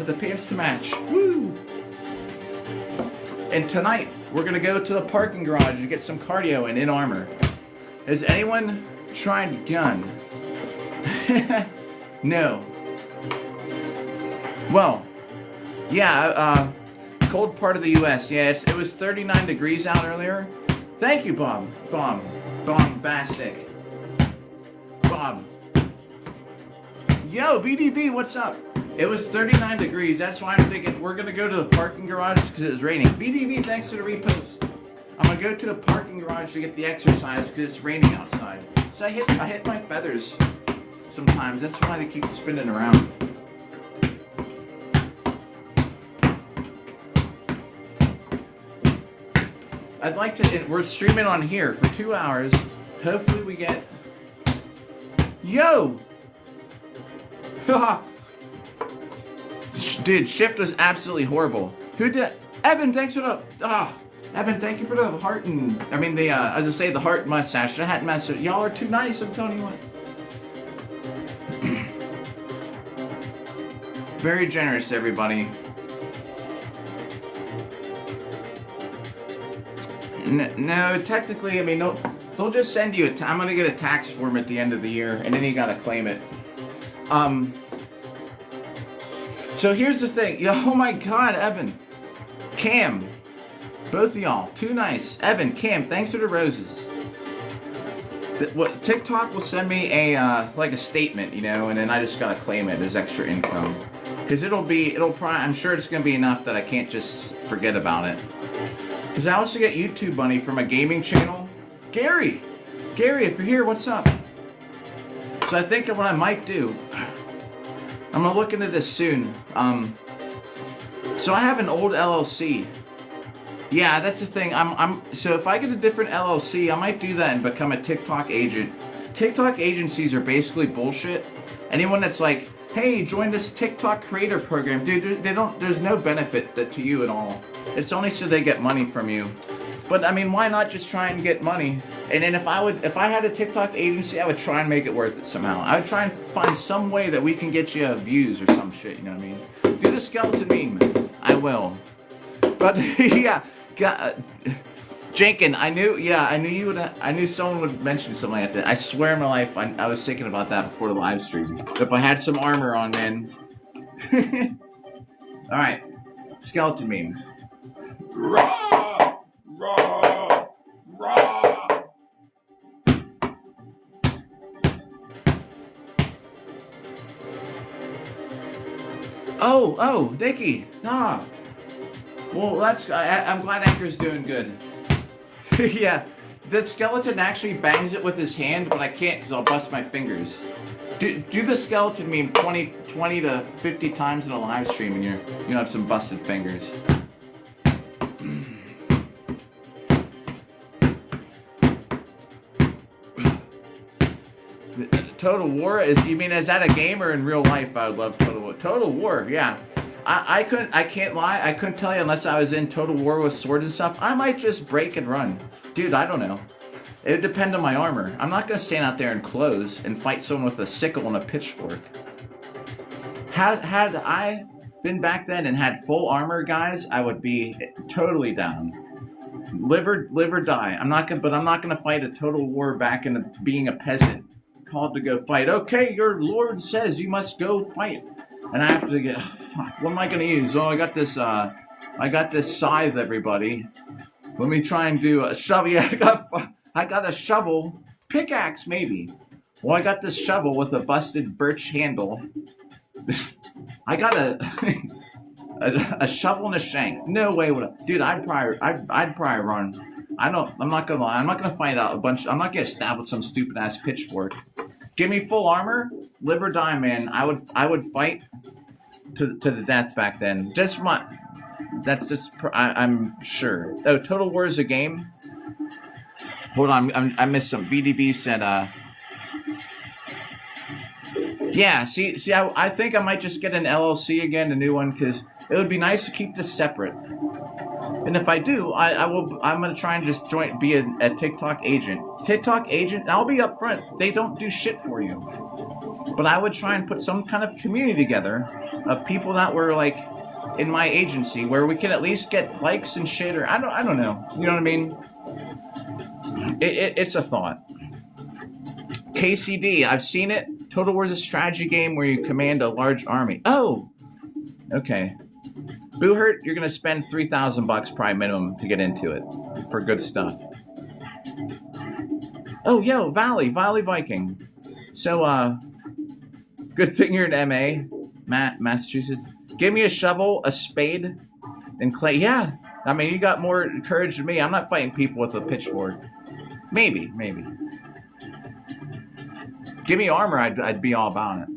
The pants to match. Woo! And tonight, we're going to go to the parking garage and get some cardio in armor. Has anyone tried gun? No. Well, yeah, cold part of the U.S. Yeah, it was 39 degrees out earlier. Thank you, Bob. Bombastic. Bob. Yo, VDV, what's up? It was 39 degrees. That's why I'm thinking we're going to go to the parking garage because it was raining. VDV, thanks for the repost. I'm going to go to the parking garage to get the exercise because it's raining outside. So I hit my feathers sometimes. That's why they keep spinning around. I'd like to... We're streaming on here for 2 hours. Hopefully we get... Yo! Dude, shift was absolutely horrible. Who did? Evan, thanks for the. Evan, thank you for the heart and. I mean, as I say, the heart mustache. The hat mustache. Y'all are too nice, I'm telling you what. Very generous, everybody. No, technically, I mean, they'll just send you I'm gonna get a tax form at the end of the year, and then you gotta claim it. So here's the thing. Oh my God, Evan. Cam. Both of y'all. Too nice. Evan, Cam, thanks for the roses. What TikTok will send me like a statement, and then I just gotta claim it as extra income. Because I'm sure it's gonna be enough that I can't just forget about it. Because I also get YouTube money from a gaming channel. Gary, if you're here, what's up? So I think what I might do, I'm gonna look into this soon. So I have an old LLC. Yeah, that's the thing. So if I get a different LLC, I might do that and become a TikTok agent. TikTok agencies are basically bullshit. Anyone that's like, hey, join this TikTok creator program, dude, there's no benefit to you at all. It's only so they get money from you. But I mean, why not just try and get money? And then if I had a TikTok agency, I would try and make it worth it somehow. I would try and find some way that we can get you views or some shit, you know what I mean? Do the skeleton meme. I will. But yeah, Jenkin, I knew someone would mention something like that. I swear in my life, I was thinking about that before the live stream. If I had some armor on, man. All right, skeleton meme. Raw, raw, raw. Oh, Dickie. Nah. Well, I'm glad Anchor's doing good. Yeah, the skeleton actually bangs it with his hand, but I can't because I'll bust my fingers. Do the skeleton meme 20 to 50 times in a live stream and you have some busted fingers. Total War you mean is that a game or in real life? I would love Total War. Total War, yeah. I can't lie, I couldn't tell you unless I was in Total War with swords and stuff. I might just break and run. Dude, I don't know. It would depend on my armor. I'm not gonna stand out there in clothes and fight someone with a sickle and a pitchfork. Had I been back then and had full armor, guys, I would be totally down. Live or die. I'm not gonna fight a Total War back in being a peasant. Called to go fight. Okay, your lord says you must go fight. And I have to get, fuck, what am I gonna use? Oh, I got this scythe, everybody. Let me try and do a shovel. Yeah, I got a shovel. Pickaxe, maybe. Well, I got this shovel with a busted birch handle. I got a shovel and a shank. No way would I. Dude, I'd probably run. I'm not gonna lie. I'm not gonna find out I'm not gonna stab with some stupid ass pitchfork. Give me full armor, live or die, man. I would fight to the death back then. I'm sure. Oh, Total War is a game. Hold on, I missed some. VDB said, yeah. See, I think I might just get an LLC again, a new one, because it would be nice to keep this separate. And if I do, I'm gonna try and just be a TikTok agent. TikTok agent, I'll be upfront. They don't do shit for you. But I would try and put some kind of community together of people that were like in my agency where we can at least get likes and shit, or I don't know. You know what I mean? It's a thought. KCD, I've seen it. Total War is a strategy game where you command a large army. Oh, okay. Boohurt, you're gonna spend $3,000 probably minimum to get into it for good stuff. Oh, yo, Valley Viking. So, good thing you're in MA, Massachusetts. Give me a shovel, a spade, and clay. Yeah, I mean, you got more courage than me. I'm not fighting people with a pitchfork. Maybe. Give me armor, I'd be all about it.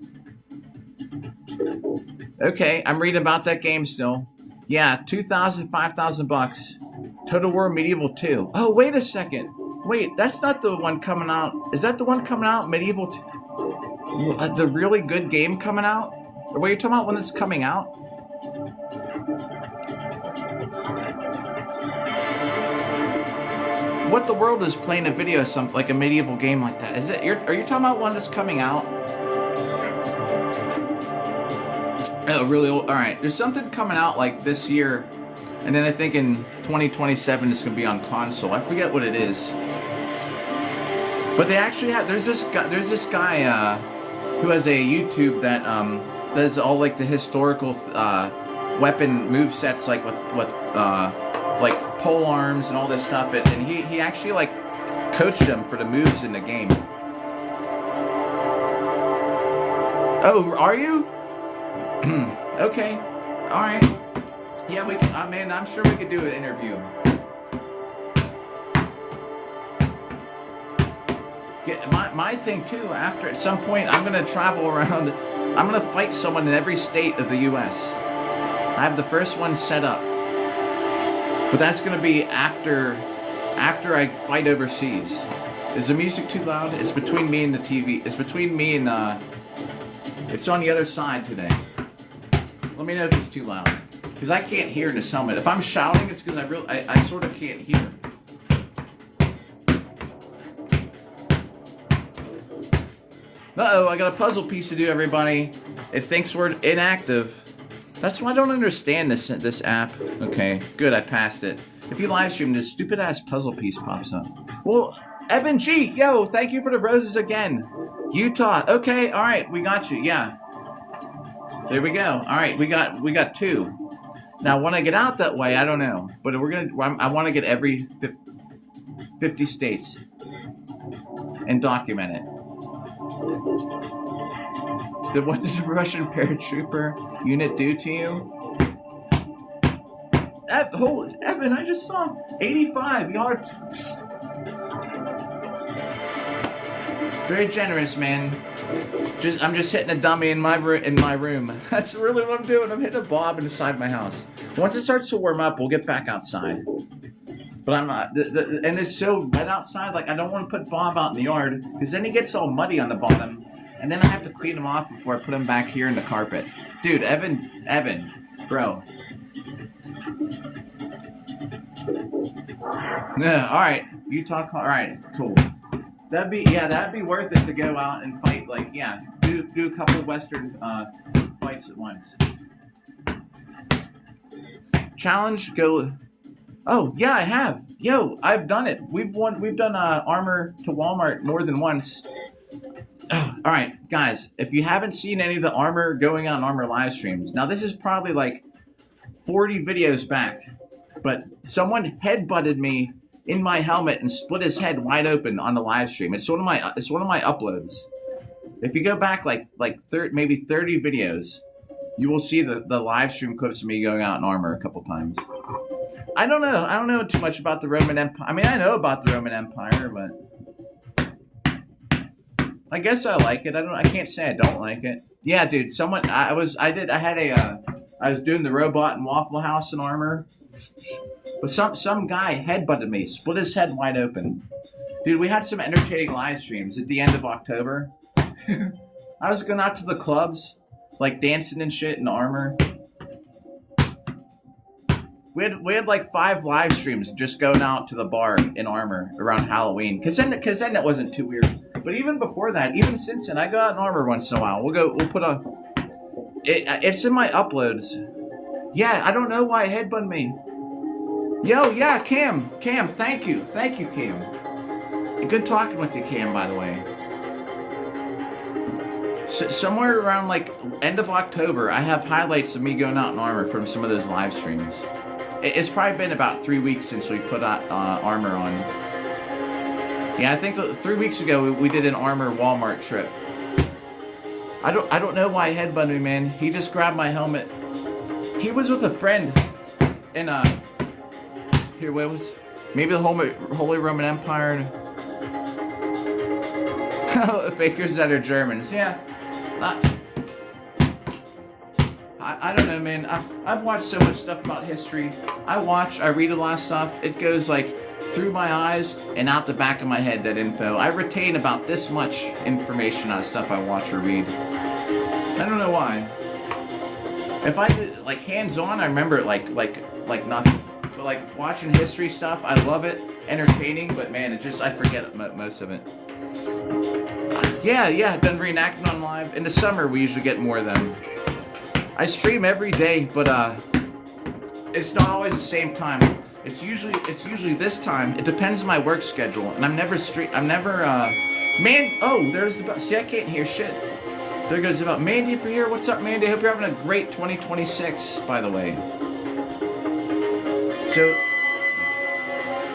Okay, I'm reading about that game still. Yeah, $2,000, $5,000. Total War Medieval 2. Oh, wait a second. Wait, that's not the one coming out. Is that the one coming out? Medieval 2? The really good game coming out? Or what are you talking about when it's coming out? What the world is playing a video like a medieval game like that? Are you talking about one that's coming out? Oh, really old. All right, there's something coming out like this year, and then I think in 2027 it's gonna be on console. I forget what it is, but they actually have. There's this guy who has a YouTube that does all like the historical weapon move sets, like with like pole arms and all this stuff, and he actually like coached them for the moves in the game. Oh, are you? Okay, all right. Yeah, we can. Man, I'm sure we could do an interview. My thing too. After at some point, I'm gonna travel around. I'm gonna fight someone in every state of the U.S. I have the first one set up. But that's gonna be after I fight overseas. Is the music too loud? It's between me and the TV. It's between me and it's on the other side today. Let me know if it's too loud. Because I can't hear in this helmet. If I'm shouting, it's because I sort of can't hear. Uh-oh, I got a puzzle piece to do, everybody. It thinks we're inactive. That's why I don't understand this app. Okay, good, I passed it. If you live stream, this stupid ass puzzle piece pops up. Well, Evan G, yo, thank you for the roses again. Utah, okay, all right, we got you, yeah. There we go. All right, we got 2. Now, when I get out that way, I don't know, but I want to get every 50 states and document it. What did the Russian paratrooper unit do to you? Evan, I just saw 85. Y'all are very generous, man. I'm just hitting a dummy in my room. That's really what I'm doing. I'm hitting a bob inside my house. Once it starts to warm up, we'll get back outside. But I'm not. And it's so wet outside. Like I don't want to put Bob out in the yard because then he gets all muddy on the bottom, and then I have to clean him off before I put him back here in the carpet. Dude, Evan, bro. Yeah. All right. Utah. All right. Cool. That'd be worth it to go out and fight. Like, yeah, do a couple of Western fights at once. Challenge, go. Oh yeah, I have. Yo, I've done it. We've done armor to Walmart more than once. All right, guys, if you haven't seen any of the armor going on armor live streams, now this is probably like 40 videos back, but someone headbutted me in my helmet and split his head wide open on the live stream. It's one of my uploads. If you go back maybe 30 videos, you will see the live stream clips of me going out in armor a couple times. I don't know too much about the Roman Empire. I mean, I know about the Roman Empire, but I guess I like it. I can't say I don't like it. Yeah, dude. I was doing the robot and Waffle House in armor. But some guy headbutted me, split his head wide open. Dude, we had some entertaining live streams at the end of October. I was going out to the clubs, like dancing and shit in armor. We had like 5 live streams just going out to the bar in armor around Halloween. Cause then it wasn't too weird. But even before that, even since then, I go out in armor once in a while. We'll put it's in my uploads. Yeah, I don't know why it headbutted me. Yo, yeah, Cam, thank you, Cam. Good talking with you, Cam, by the way. Somewhere around like end of October, I have highlights of me going out in armor from some of those live streams. It's probably been about 3 weeks since we put armor on. Yeah, I think 3 weeks ago we did an armor Walmart trip. I don't know why he headbutted me, man. He just grabbed my helmet. He was with a friend in here, what was maybe the Holy Roman Empire. Fakers that are Germans, yeah. I don't know, man. I've watched so much stuff about history. I read a lot of stuff. It goes like through my eyes and out the back of my head, that info. I retain about this much information on stuff I watch or read. I don't know why. If I did like hands-on, I remember it like nothing. But like watching history stuff, I love it. Entertaining, but man, I forget most of it. Yeah, done reenactment on live. In the summer, we usually get more of them. I stream every day, but it's not always the same time. It's usually this time. It depends on my work schedule, and I'm never man. Oh, there's the. See, I can't hear shit. There goes about Mandy for here. What's up, Mandy? Hope you're having a great 2026, by the way. So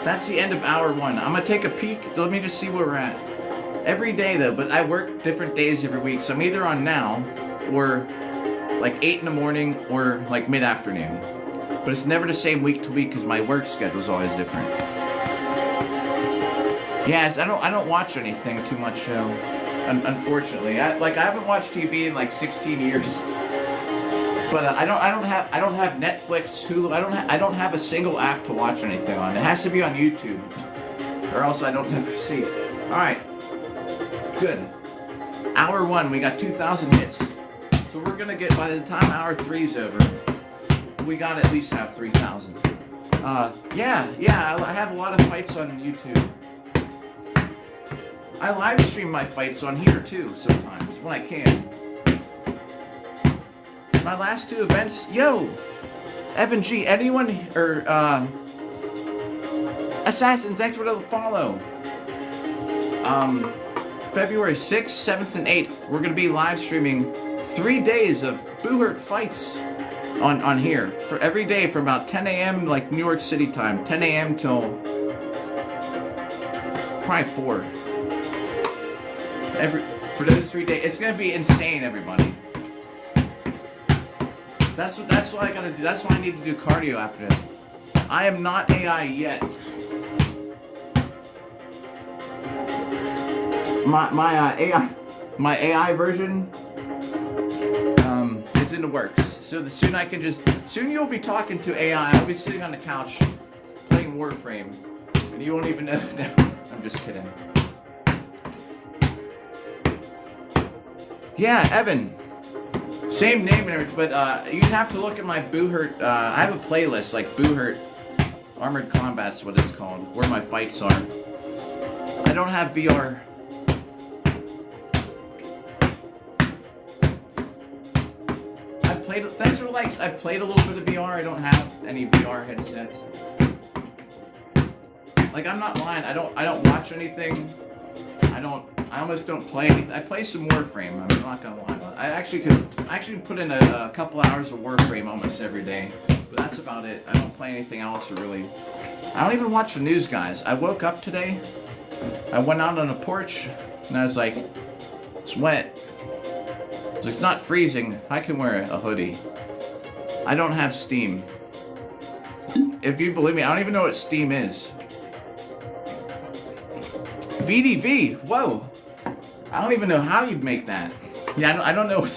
that's the end of hour 1. I'm gonna take a peek. Let me just see where we're at. Every day though, but I work different days every week, so I'm either on now or like 8 in the morning or like mid-afternoon. But it's never the same week to week because my work schedule is always different. Yes, I don't watch anything too much, unfortunately. I haven't watched TV in like 16 years. But I don't have Netflix, Hulu. I don't have a single app to watch anything on. It has to be on YouTube, or else I don't ever see it. All right, good. Hour 1, we got 2,000 hits. So we're gonna get, by the time hour 3 is over, we gotta at least have 3,000. Yeah, I have a lot of fights on YouTube. I live stream my fights on here too sometimes when I can. My last 2 events, yo, Evan G, anyone or Assassins, thanks for the follow. February 6th, 7th, and 8th, we're gonna be live streaming 3 days of Boohurt fights on here for every day from about 10 a.m. like New York City time, 10 a.m. till probably 4. For those 3 days, it's gonna be insane, everybody. That's what I gotta do. That's why I need to do cardio after this. I am not AI yet. My AI version is in the works. So soon you'll be talking to AI. I'll be sitting on the couch playing Warframe, and you won't even know. No, I'm just kidding. Yeah, Evan. Same name and everything, but you have to look at my Boohurt. I have a playlist like Boohurt Armored Combat's what it's called, where my fights are. I don't have VR. Thanks for the likes. I've played a little bit of VR. I don't have any VR headsets. Like, I'm not lying. I don't watch anything. I almost don't play anything. I play some Warframe. I'm not gonna lie. I actually put in a couple hours of Warframe almost every day. But that's about it. I don't play anything else really. I don't even watch the news, guys. I woke up today. I went out on the porch and I was like, it's wet. It's not freezing. I can wear a hoodie. I don't have Steam. If you believe me, I don't even know what Steam is. VDV. Whoa. I don't even know how you'd make that. Yeah, I don't know.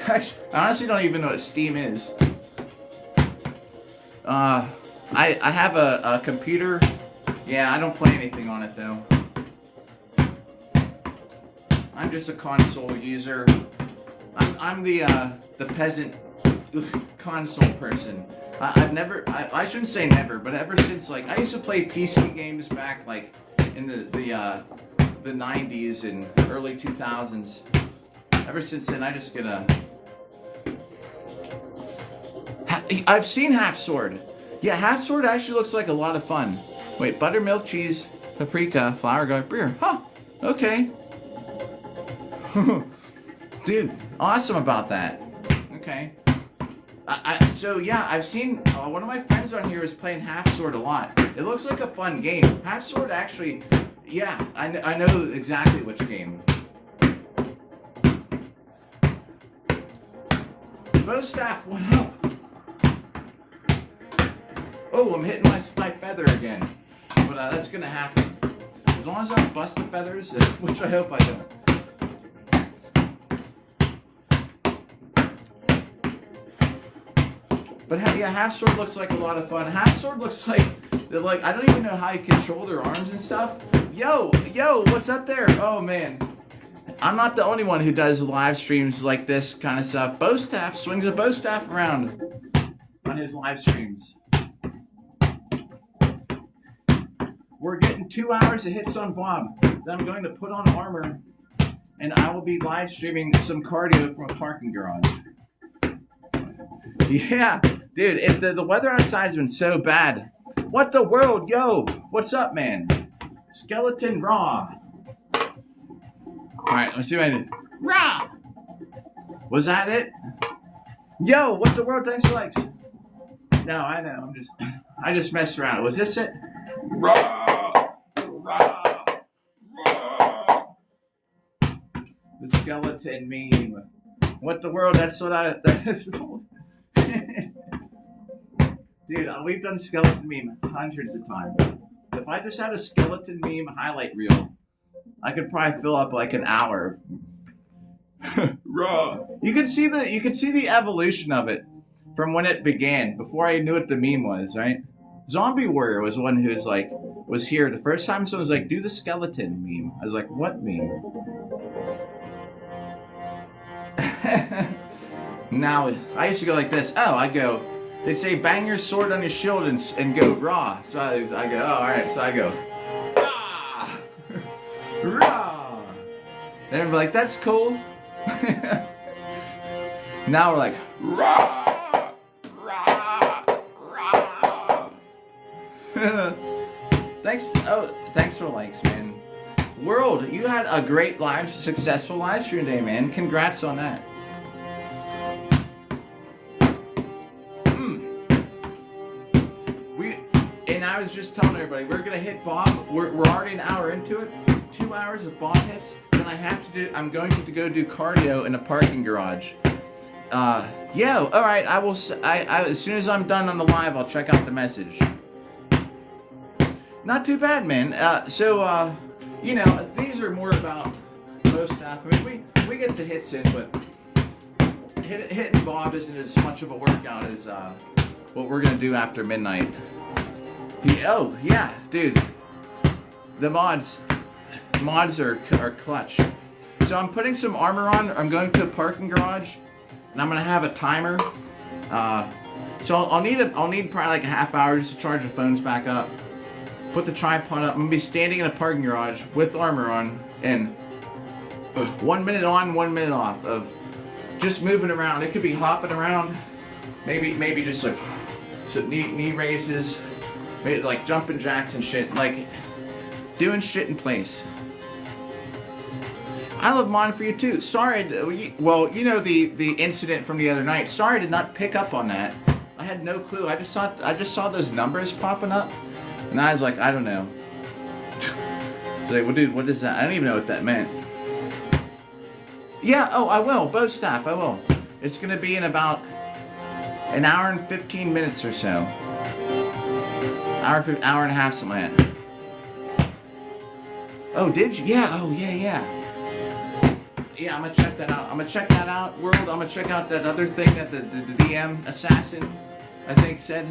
I honestly don't even know what Steam is. I have a computer. Yeah, I don't play anything on it though. I'm just a console user. I'm the peasant console person. I shouldn't say never, but ever since, like, I used to play PC games back, like, in the 90s and early 2000s. Ever since then, I just get I've seen Half Sword. Yeah, Half Sword actually looks like a lot of fun. Wait, buttermilk, cheese, paprika, flour, garlic, beer. Huh, okay. Dude, awesome about that. Okay. So yeah, I've seen one of my friends on here is playing Half Sword a lot. It looks like a fun game. Half Sword actually, yeah, I know exactly which game. Bow staff went up. Oh, I'm hitting my feather again. But that's gonna happen. As long as I don't bust the feathers, which I hope I don't. But yeah, Half Sword looks like a lot of fun. Half Sword looks like I don't even know how you control their arms and stuff. Yo, what's up there? Oh man, I'm not the only one who does live streams like this kind of stuff. Bowstaff swings a bowstaff around on his live streams. We're getting 2 hours of hits on Bob. Then I'm going to put on armor, and I will be live streaming some cardio from a parking garage. Yeah, dude, if the weather outside's been so bad. What the world, yo? What's up, man? Skeleton Raw. Alright, let's see what I did. Raw! Was that it? Yo, what the world, thanks for likes. No, I know, I just messed around. Was this it? Raw! Raw! Raw! The skeleton meme. What the world, that's Dude, we've done skeleton meme hundreds of times. If I just had a skeleton meme highlight reel, I could probably fill up like an hour. Raw. You could see the evolution of it. from when it began, before I knew what the meme was, right? Zombie Warrior was one who was here the first time. Someone was like, "Do the skeleton meme." I was like, "What meme?" Now I used to go like this. Oh, I'd go. They'd say, "Bang your sword on your shield and go raw." So I go, "Oh, all right." So I go, "Rah, rah," and everybody's like, "That's cool." Now we're like, "Rah, rah, rah." Thanks for likes, man. World, you had a great successful live stream today, man. Congrats on that. And I was just telling everybody, we're gonna hit Bob. We're already an hour into it. 2 hours of Bob hits. Then I'm going to go do cardio in a parking garage. All right. I will. As soon as I'm done on the live, I'll check out the message. Not too bad, man. These are more about most stuff. I mean, we get the hits in, but hitting Bob isn't as much of a workout as what we're gonna do after midnight. Yeah, dude. The mods are clutch. So I'm putting some armor on. I'm going to a parking garage, and I'm gonna have a timer. So I'll need probably like a half hour just to charge the phones back up. Put the tripod up. I'm gonna be standing in a parking garage with armor on, and 1 minute on, 1 minute off of just moving around. It could be hopping around, maybe just like some knee raises, maybe like jumping jacks and shit, like doing shit in place. I love mine for you too. Sorry, well, you know the incident from the other night. Sorry I did not pick up on that. I had no clue. I just saw those numbers popping up, and I was like, I don't know. It's like, well, dude, what is that? I don't even know what that meant. Yeah, I will. Both staff, I will. It's gonna be in about an hour and 15 minutes or so. Hour and a half, something like that. Oh, did you? Yeah. Oh, yeah. Yeah, I'm gonna check that out. World, I'm gonna check out that other thing that the DM assassin, I think, said.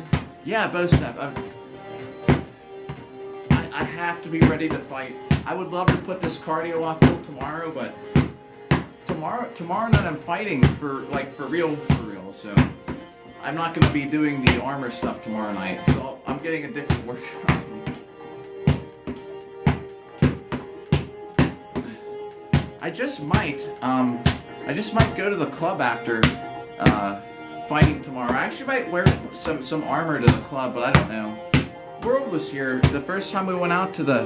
Yeah, both stuff. I have to be ready to fight. I would love to put this cardio off till tomorrow, but tomorrow night I'm fighting for real. So I'm not gonna be doing the armor stuff tomorrow night. So I'm getting a different workout. I just might go to the club after fighting tomorrow. I actually might wear some armor to the club, but I don't know. World was here the first time we went out to the.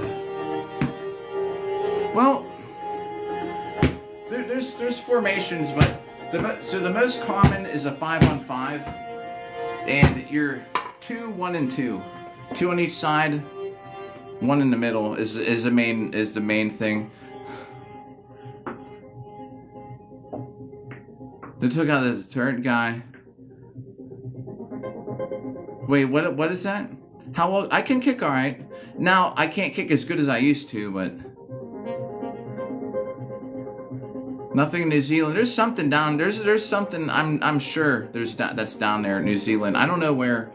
Well, there's formations, but the most common is a 5-on-5, and you're 2, 1, and 2, 2 on each side, 1 in the middle is the main thing. They took out the third guy. Wait, what is that? How well I can kick? All right. Now I can't kick as good as I used to, but nothing in New Zealand. There's something down. There's something. I'm sure that's down there in New Zealand. I don't know where.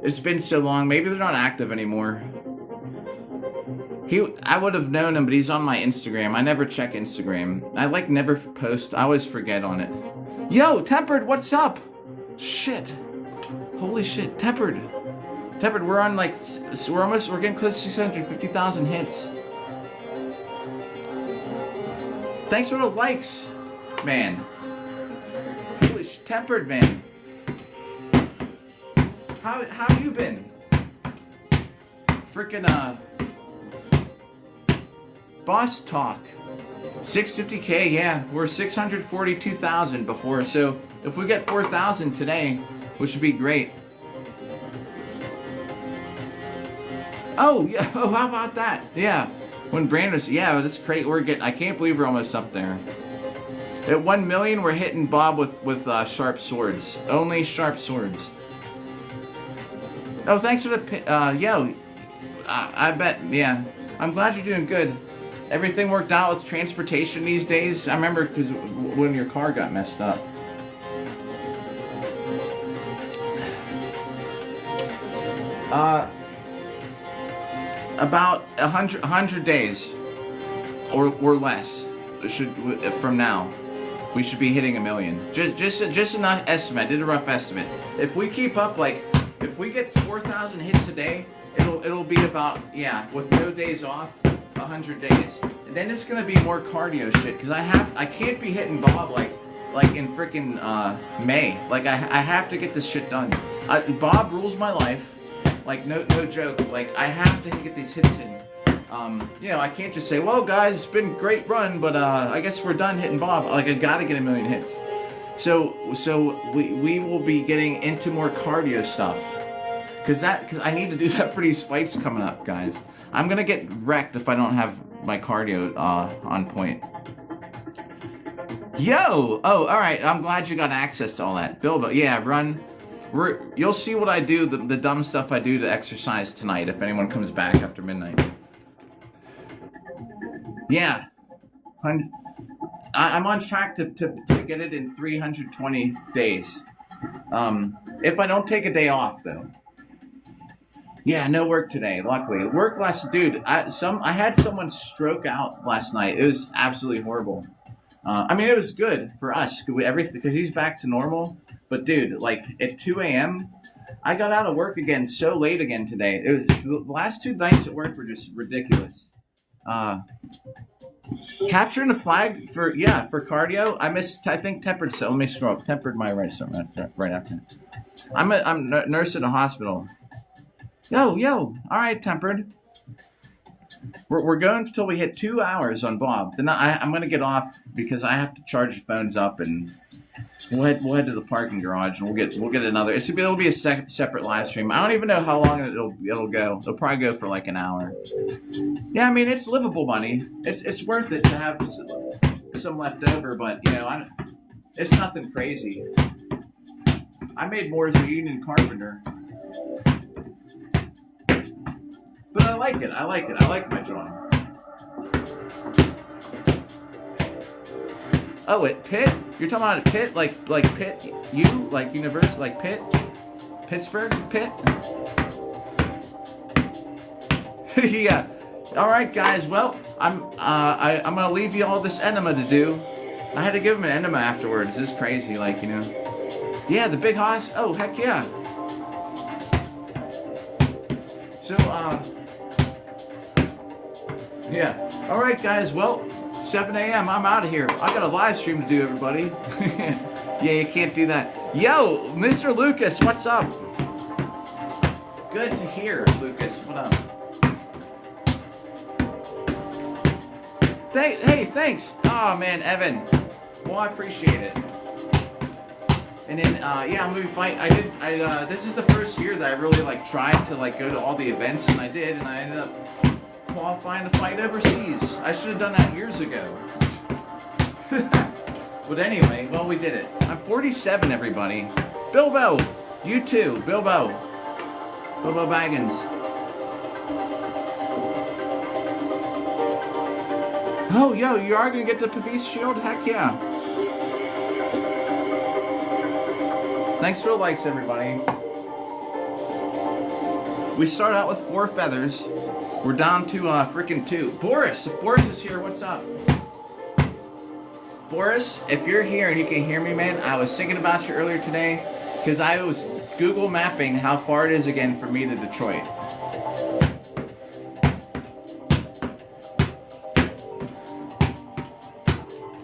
It's been so long. Maybe they're not active anymore. I would have known him, but he's on my Instagram. I never check Instagram. I never post. I always forget on it. Yo, Tempered, what's up? Shit. Holy shit, Tempered, we're on we're getting close to 650,000 hits. Thanks for the likes, man. Holy shit, Tempered, man. How you been? Freaking Boss Talk. 650K, yeah. We're 642,000 before, so if we get 4,000 today, which would be great. Oh, yeah. Oh, how about that? Yeah. When Brandon's, yeah, that's great. I can't believe we're almost up there. At 1 million, we're hitting Bob with sharp swords. Only sharp swords. Oh, thanks for the, yo. I bet, yeah. I'm glad you're doing good. Everything worked out with transportation these days. I remember because when your car got messed up. Uh, about 100 days, or less. Should from now, we should be hitting 1 million. Just an estimate. I did a rough estimate. If we keep up, like, if we get 4,000 hits a day, it'll be about, yeah, with no days off, 100 days. And then it's gonna be more cardio shit, because I can't be hitting Bob like in freaking May. Like I have to get this shit done. Bob rules my life. Like no joke. Like I have to get these hits in. You know, I can't just say, well guys, it's been a great run, but I guess we're done hitting Bob. Like I gotta get 1 million hits. So we will be getting into more cardio stuff. Cause I need to do that for these fights coming up, guys. I'm gonna get wrecked if I don't have my cardio on point. Yo! Oh, alright, I'm glad you got access to all that. Bilbo, yeah, run. You'll see what I do, the dumb stuff I do to exercise tonight if anyone comes back after midnight. Yeah. I'm on track to get it in 320 days. If I don't take a day off, though. Yeah, no work today, luckily. Work last... Dude, I had someone stroke out last night. It was absolutely horrible. I mean, it was good for us, because he's back to normal. But, dude, like, at 2 a.m., I got out of work again so late again today. The last 2 nights at work were just ridiculous. Capturing the flag for cardio. I think tempered. So let me scroll up. Tempered my right after. I'm nurse at a hospital. Yo. All right, tempered. We're going until we hit 2 hours on Bob. Then I'm gonna get off because I have to charge the phones up, and we'll head to the parking garage, and we'll get another. It'll be a separate live stream. I don't even know how long it'll go. It'll probably go for like an hour. Yeah, I mean it's livable money. It's worth it to have some left over, but you know it's nothing crazy. I made more as a union carpenter. But I like it. I like my drawing. Oh, at Pitt? You're talking about at Pitt? Like Pitt? You? Like university? Like Pitt? Pittsburgh? Pitt? Yeah. All right, guys. Well, I'm gonna leave you all this enema to do. I had to give him an enema afterwards. This is crazy. Like, you know. Yeah, the big hoss. Oh, heck yeah. So, yeah. All right, guys. Well, 7 a.m. I'm out of here. I got a live stream to do, everybody. Yeah, you can't do that. Yo, Mr. Lucas, what's up? Good to hear, Lucas. What up? Hey, thanks. Oh, man, Evan. Well, I appreciate it. And then, yeah, I'm gonna be fighting. This is the first year that I really, like, tried to, like, go to all the events, and I did, and I ended up qualifying to fight overseas. I should have done that years ago. But anyway, well, we did it. I'm 47, everybody. Bilbo! You too, Bilbo. Bilbo Baggins. Oh, yo, you are gonna get the Pavis Shield? Heck yeah. Thanks for the likes, everybody. We start out with 4 feathers. We're down to freaking 2. Boris! If Boris is here, what's up? Boris, if you're here and you can hear me, man, I was thinking about you earlier today because I was Google mapping how far it is again for me to Detroit.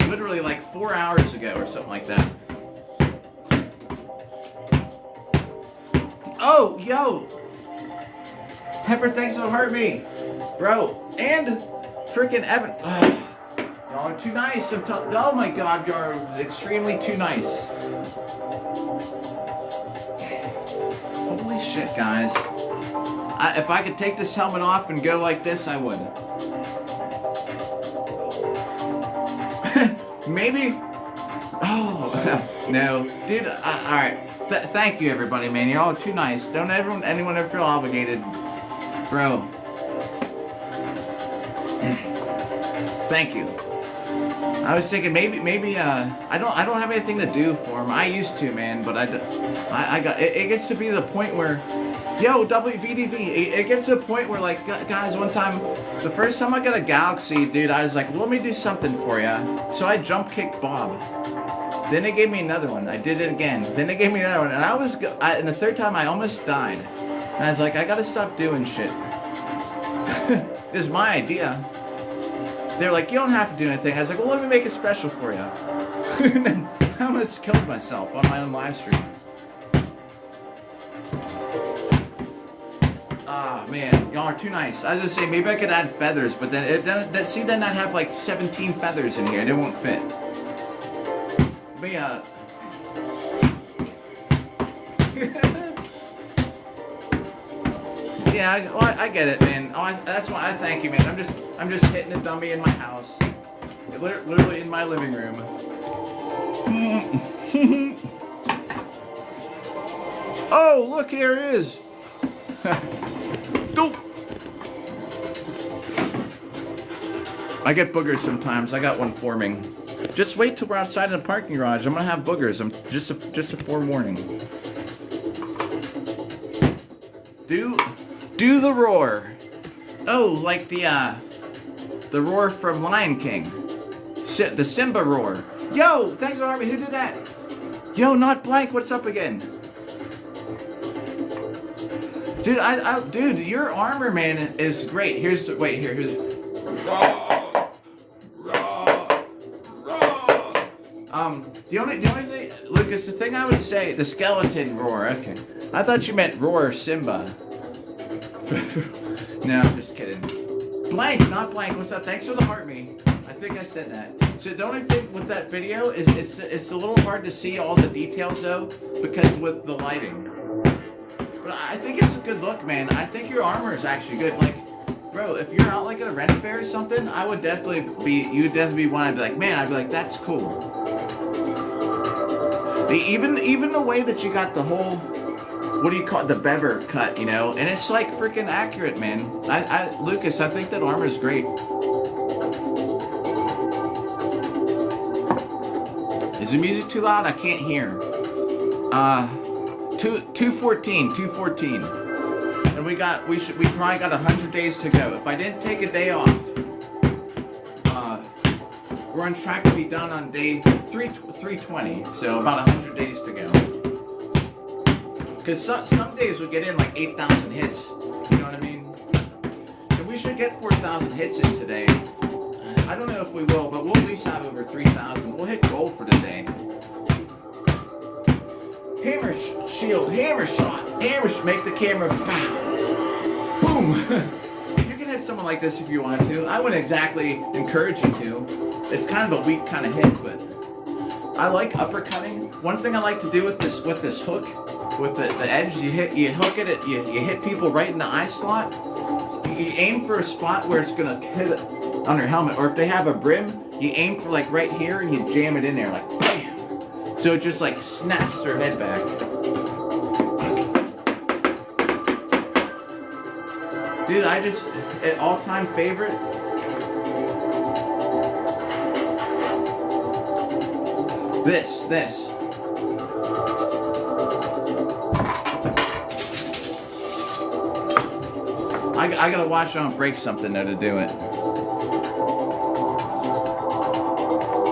Literally like 4 hours ago or something like that. Oh, yo! Pepper, thanks for hurt me. Bro, and freaking Evan. Y'all are too nice. Oh my god, you're extremely too nice. Holy shit, guys. If I could take this helmet off and go like this, I would. Maybe. Oh, no. Dude, alright. Thank you, everybody, man. You're all too nice. Don't anyone ever feel obligated. Bro. Thank you. I was thinking maybe I don't have anything to do for him. I used to, man, but I got it gets to be the point where Yo, WVDV, it gets to a point where, like, guys, one time, the first time I got a Galaxy, dude, I was like, well, let me do something for ya. So I jump kicked Bob. Then they gave me another one. I did it again. Then they gave me another one. And and the third time I almost died. And I was like, I gotta stop doing shit. This is my idea. They're like, you don't have to do anything. I was like, well, let me make it special for you. And then I almost killed myself on my own live stream. Ah, man, y'all are too nice. I was gonna say, maybe I could add feathers, but then then I'd have like 17 feathers in here and it won't fit. But yeah. Yeah, I get it, man. That's why I thank you, man. I'm just hitting a dummy in my house, literally in my living room. Oh, look, here it is. Don't. I get boogers sometimes. I got one forming. Just wait till we're outside in the parking garage. I'm gonna have boogers. I'm just a forewarning. Do the roar. Oh, like the roar from Lion King. The Simba roar. Yo, thanks for Army. Who did that? Yo, not blank. What's up again? Dude, dude, your armor, man, is great. Here's raw. The only thing, Lucas, the thing I would say, the skeleton roar. Okay, I thought you meant roar Simba. No, I'm just kidding. Blank, not blank. What's up? Thanks for the heart, me. I think I said that. So the only thing with that video is it's a little hard to see all the details though, because with the lighting. But I think it's a good look, man. I think your armor is actually good. Like, bro, if you're out like at a Ren fair or something, I would definitely be. You'd definitely be one. I'd be like, man. I'd be like, that's cool. Even the way that you got the whole, what do you call it, the bever cut, you know, and it's like freaking accurate, man. Lucas, I think that armor is great. Is the music too loud? I can't hear. 214, and we probably got 100 days to go. If I didn't take a day off, we're on track to be done on day 320, so about 100 days to go. Because some days we get in like 8,000 hits, you know what I mean? So we should get 4,000 hits in today. I don't know if we will, but we'll at least have over 3,000. We'll hit gold for today. Hammer shield, hammer shot, make the camera bounce. Boom! You can hit someone like this if you want to. I wouldn't exactly encourage you to. It's kind of a weak kind of hit, but I like uppercutting. One thing I like to do with this hook, with the edge, you hook it, you hit people right in the eye slot. You aim for a spot where it's gonna hit on their helmet, or if they have a brim, you aim for like right here and you jam it in there like bam. So it just like snaps their head back. Dude, an all-time favorite. This. I gotta watch on break something though to do it.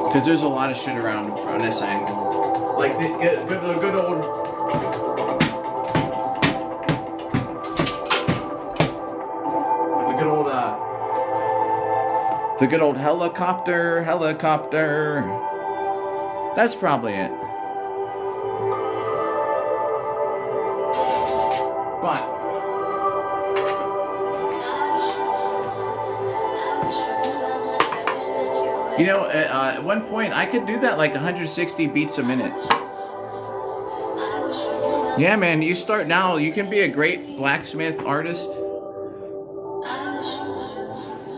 Because there's a lot of shit around on this angle. Like the good old... The good old helicopter. That's probably it. But you know, at one point I could do that like 160 beats a minute. Yeah, man, you start now. You can be a great blacksmith artist.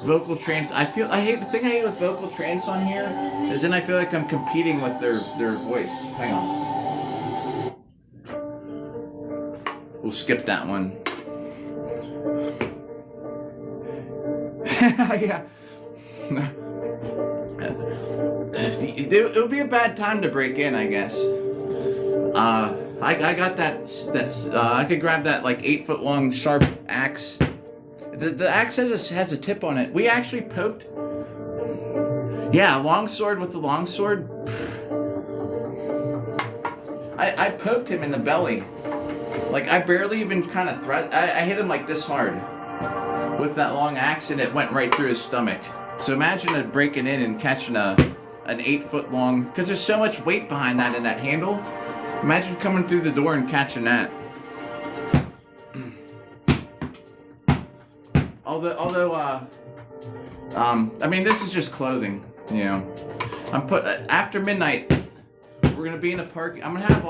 Vocal trance. The thing I hate with vocal trance on here is then I feel like I'm competing with their voice. Hang on. We'll skip that one. Yeah. It would be a bad time to break in, I guess. I got I could grab that like 8-foot long sharp axe. The axe has a tip on it. We actually poked. Yeah, longsword with the longsword. I poked him in the belly. Like, I barely even kind of I hit him like this hard with that long axe, and it went right through his stomach. So imagine it breaking in and catching an 8-foot long, because there's so much weight behind that in that handle. Imagine coming through the door and catching that. Although, I mean, this is just clothing, you know. After midnight, we're gonna be in a park. I'm gonna have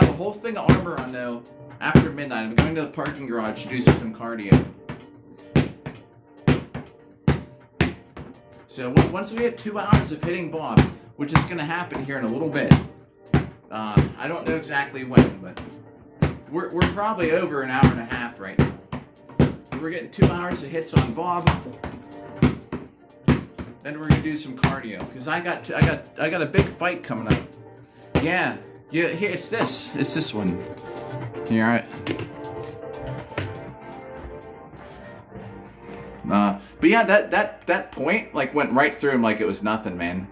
a whole thing of armor on though. After midnight, I'm going to the parking garage to do some cardio. So once we hit 2 hours of hitting Bob, which is gonna happen here in a little bit. I don't know exactly when, but we're probably over an hour and a half right now. We're getting 2 hours of hits on Bob. Then we're gonna do some cardio because I got a big fight coming up. Yeah. Here it's this one. Here, alright. But yeah, that point like went right through him like it was nothing, man.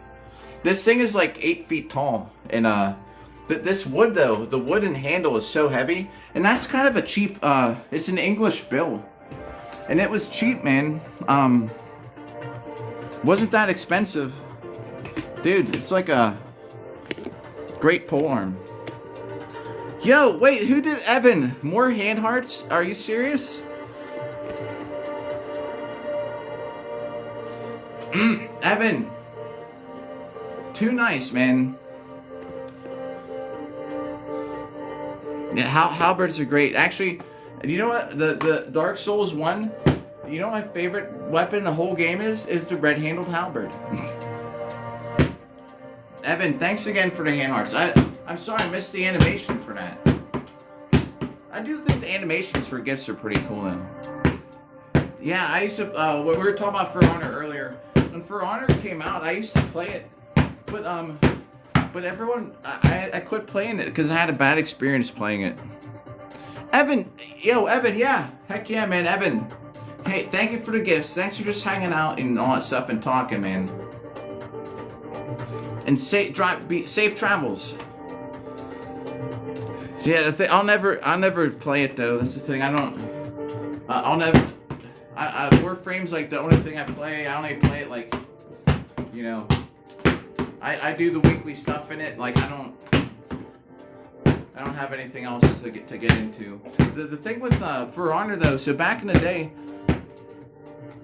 This thing is like 8 feet tall, and this wood though, the wooden handle is so heavy, and that's kind of a cheap. It's an English build. And it was cheap, man. Wasn't that expensive. Dude, it's like a great polearm. Yo, wait, who did Evan? More hand hearts? Are you serious? Evan. Too nice, man. Yeah, halberds are great. Actually, you know what? The Dark Souls 1, you know what my favorite weapon in the whole game is the red-handled halberd. Evan, thanks again for the hand hearts. I'm sorry I missed the animation for that. I do think the animations for gifts are pretty cool though. Yeah, I used to, what we were talking about For Honor earlier. When For Honor came out, I used to play it, but everyone, I quit playing it because I had a bad experience playing it. Evan, yeah, heck yeah, man, Evan. Hey, thank you for the gifts. Thanks for just hanging out and all that stuff and talking, man. And safe travels. So yeah, the thing, I'll never play it though. That's the thing. I'll never. Warframe's like the only thing I play. I only play it like, you know. I do the weekly stuff in it. Like I don't have anything else to get into. The thing with For Honor though, so back in the day,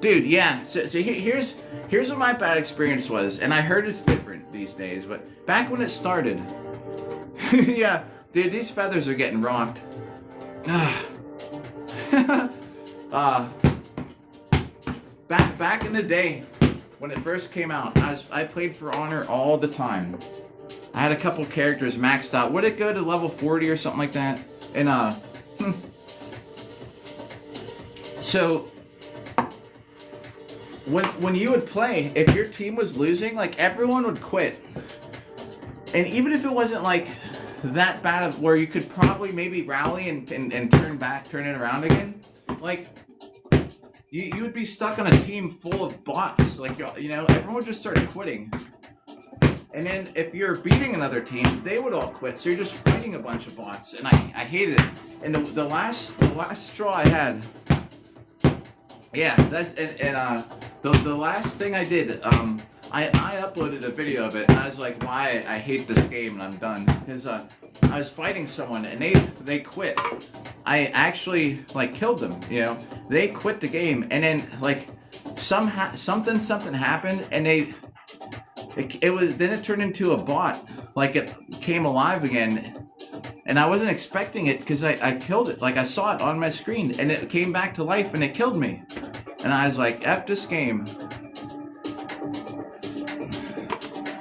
dude, yeah. So here's what my bad experience was, and I heard it's different these days, but back when it started, yeah, dude, these feathers are getting rocked. Back in the day, when it first came out, I played For Honor all the time. I had a couple characters maxed out. Would it go to level 40 or something like that? And so when you would play, if your team was losing, like everyone would quit. And even if it wasn't like that bad of where you could probably maybe rally and turn it around again, like you would be stuck on a team full of bots. Like, you know, everyone would just start quitting. And then if you're beating another team, they would all quit. So you're just fighting a bunch of bots, and I hated it. And the last straw I had, yeah, the last thing I did, I uploaded a video of it, and I was like, why I hate this game, and I'm done because I was fighting someone, and they quit. I actually like killed them, you know. They quit the game, and then like something happened, and it turned into a bot. Like it came alive again, and I wasn't expecting it because I killed it. Like I saw it on my screen, and it came back to life, and it killed me. And I was like, F this game.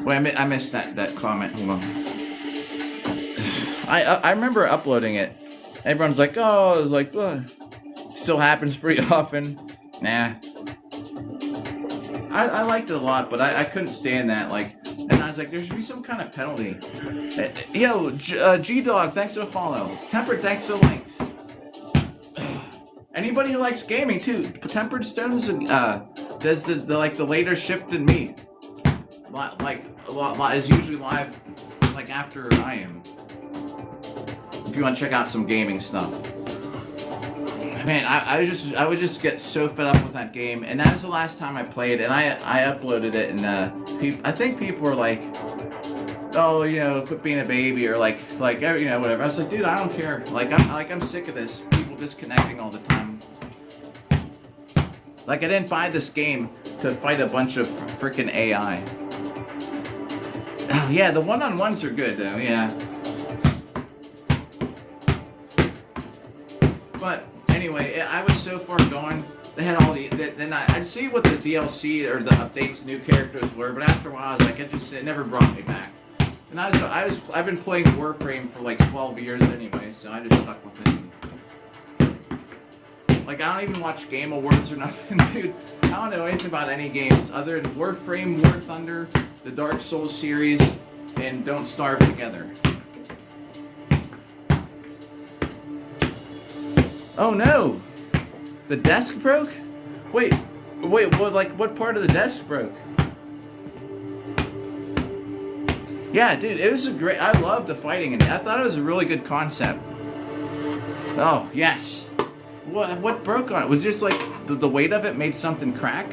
Wait, I missed that comment. Hold on. I remember uploading it. Everyone's like, oh, it's like, still happens pretty often. Nah. I liked it a lot, but I couldn't stand that. Like, and I was like, there should be some kind of penalty. Yo, G-Dog, thanks for the follow. Tempered, thanks for the links. Anybody who likes gaming too, Tempered Stones does the later shift than me. Like a lot is usually live like after I am. If you want to check out some gaming stuff. Man, I would just get so fed up with that game, and that was the last time I played, and I uploaded it, and I think people were like, oh, you know, quit being a baby, or like you know, whatever. I was like, dude, I don't care. I'm sick of this. People disconnecting all the time. Like, I didn't buy this game to fight a bunch of freaking AI. Oh yeah, the one-on-ones are good though. Yeah. But anyway, I was so far gone. They had all the. Then I'd see what the DLC or the updates, new characters were, but after a while, I was like, it never brought me back. And I've been playing Warframe for like 12 years anyway, so I just stuck with it. Like, I don't even watch Game Awards or nothing, dude. I don't know anything about any games other than Warframe, War Thunder, the Dark Souls series, and Don't Starve Together. Oh no! The desk broke? Wait, what part of the desk broke? Yeah, dude, it was I loved the fighting in it. I thought it was a really good concept. Oh, yes. What broke on it? Was just like the weight of it made something crack?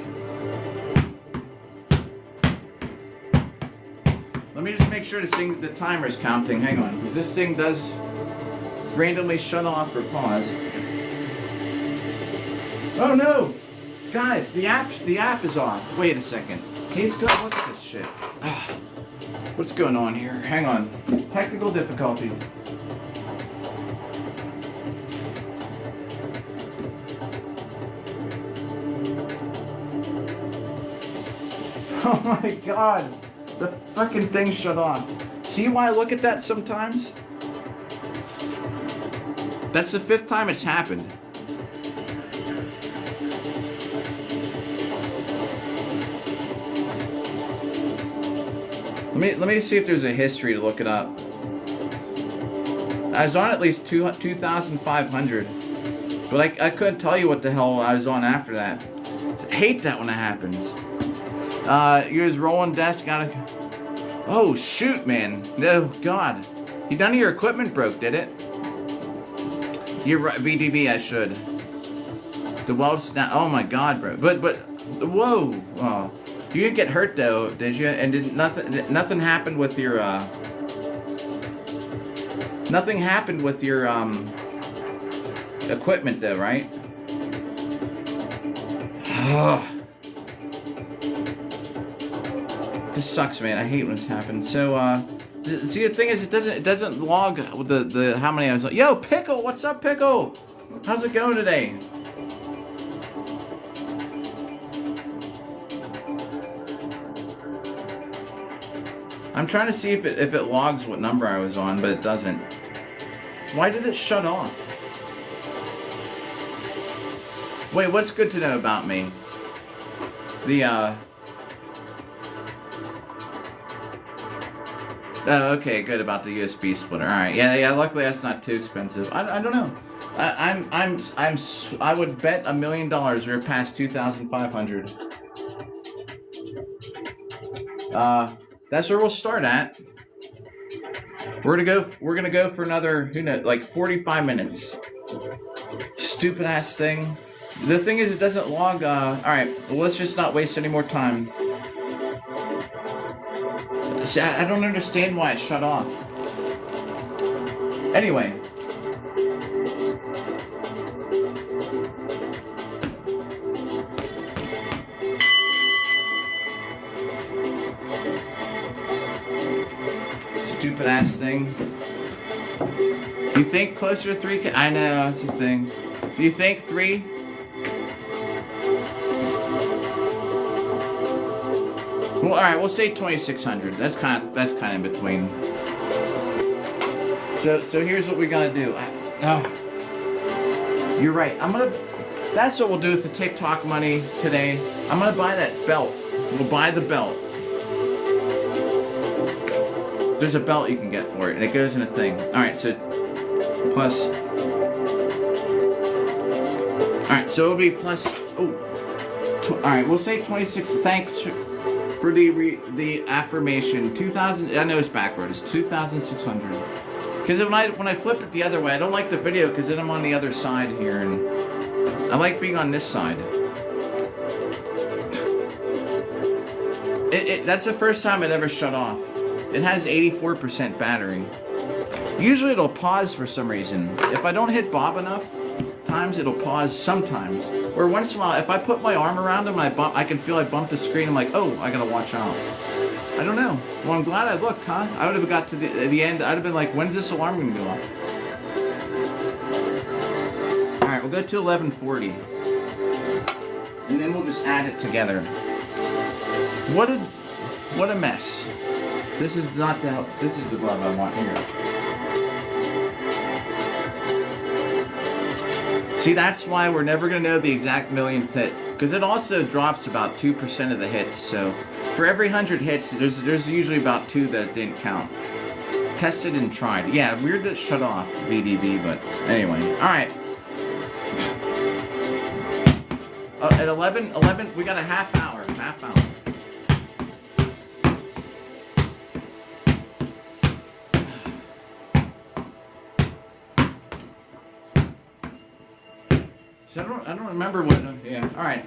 Let me just make sure the timer's counting. Hang on, because this thing does randomly shut off or pause. Oh no! Guys, the app is off. Wait a second. Please go look at this shit. What's going on here? Hang on. Technical difficulties. Oh my god! The fucking thing shut off. See why I look at that sometimes? That's the 5th time it's happened. Let me see if there's a history to look it up. I was on at least 2,500, but I couldn't tell you what the hell I was on after that. I hate that when it happens. Yours rolling desk out of. Oh shoot, man! Oh god, none of your equipment broke, did it? You're right, VDV. I should. The weld snap. Oh my god, bro. But whoa. Oh. You didn't get hurt though, did you? And did nothing happened with your nothing happened with your equipment though, right? This sucks, man. I hate when this happens. So see, the thing is, it doesn't log the how many I was like. Yo, Pickle, what's up, Pickle? How's it going today? I'm trying to see if it logs what number I was on, but it doesn't. Why did it shut off? Wait, what's good to know about me? Oh, okay, good about the USB splitter. All right, yeah. Luckily, that's not too expensive. I don't know. I would bet $1 million we're past 2,500. That's where we'll start at. We're gonna go for another, who knows, like 45 minutes. Stupid ass thing. The thing is, it doesn't log. All right, well, let's just not waste any more time. See, I don't understand why it shut off. Anyway. Stupid ass thing. You think closer to 3K? I know, that's the thing. So you think 3? Well, all right, we'll say 2,600. That's kind of in between. So here's what we gotta do. You're right. That's what we'll do with the TikTok money today. I'm gonna buy that belt. We'll buy the belt. there's a belt you can get for it, and it goes in a thing. Alright, so plus. Alright, so it'll be plus. Alright, we'll say 26. Thanks for the affirmation. 2,000. I know it's backward. It's 2,600. Because when I flip it the other way, I don't like the video because then I'm on the other side here, and I like being on this side. That's the first time it ever shut off. It has 84% battery. Usually it'll pause for some reason. If I don't hit Bob enough times, it'll pause sometimes. Or once in a while, if I put my arm around him and I can feel I bump the screen, I'm like, oh, I gotta watch out. I don't know. Well, I'm glad I looked, huh? I would have got to the end. I'd have been like, when's this alarm gonna go off? Alright, we'll go to 1140. And then we'll just add it together. What a mess. This is not the glove I want here. See, that's why we're never going to know the exact millionth hit. Because it also drops about 2% of the hits. So, for every 100 hits, there's usually about 2 that didn't count. Tested and tried. Yeah, weird that it shut off, VDV, but anyway. Alright. At 11, we got a half hour. So I don't remember what. Yeah. All right.